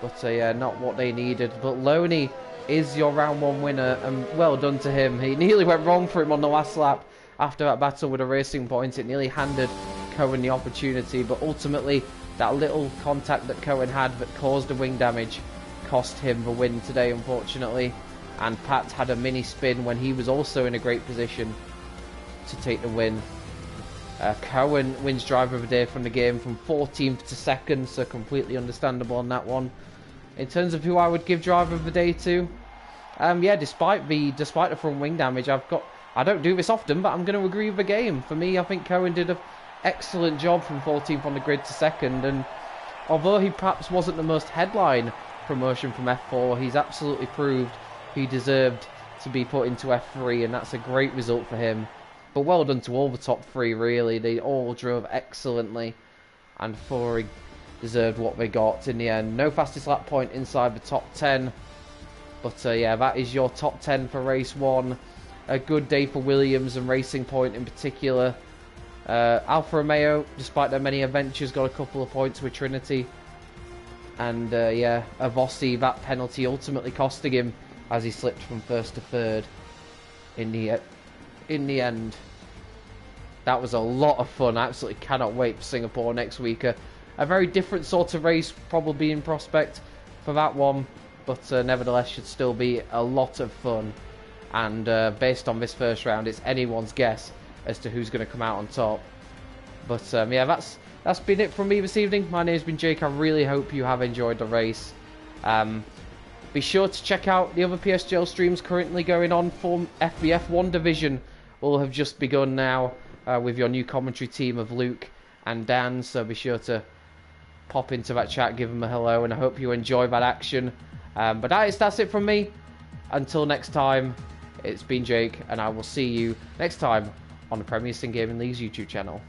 but yeah, not what they needed. But Loney is your round 1 winner, and well done to him. He nearly went wrong for him on the last lap after that battle with a racing point. It nearly handed Cohen the opportunity, but ultimately that little contact that Cohen had that caused the wing damage cost him the win today, unfortunately. And Pat had a mini spin when he was also in a great position to take the win. Cohen wins driver of the day from the game from 14th to 2nd, so completely understandable on that one. In terms of who I would give driver of the day to, yeah, despite the front wing damage, I don't do this often, but I'm going to agree with the game. For me, I think Cohen did an excellent job from 14th on the grid to 2nd, and although he perhaps wasn't the most headline promotion from F4, he's absolutely proved he deserved to be put into F3, and that's a great result for him. But well done to all the top 3, really. They all drove excellently, and Fury deserved what they got in the end. No fastest lap point inside the top 10. But yeah, that is your top 10 for race 1. A good day for Williams and Racing Point in particular. Alfa Romeo, despite their many adventures, got a couple of points with Trinity. And yeah, Avossi, that penalty ultimately costing him as he slipped from 1st to 3rd in the end. That was a lot of fun. I absolutely cannot wait for Singapore next week. A very different sort of race probably in prospect for that one, but nevertheless should still be a lot of fun. And based on this first round, it's anyone's guess as to who's going to come out on top. But yeah, that's been it from me this evening. My name's been Jake. I really hope you have enjoyed the race. Be sure to check out the other PSGL streams currently going on. For FBF 1 Division will have just begun now with your new commentary team of Luke and Dan. So be sure to pop into that chat, give them a hello, and I hope you enjoy that action. But that's it from me. Until next time, it's been Jake, and I will see you next time on the Premier Sim Gaming League's YouTube channel.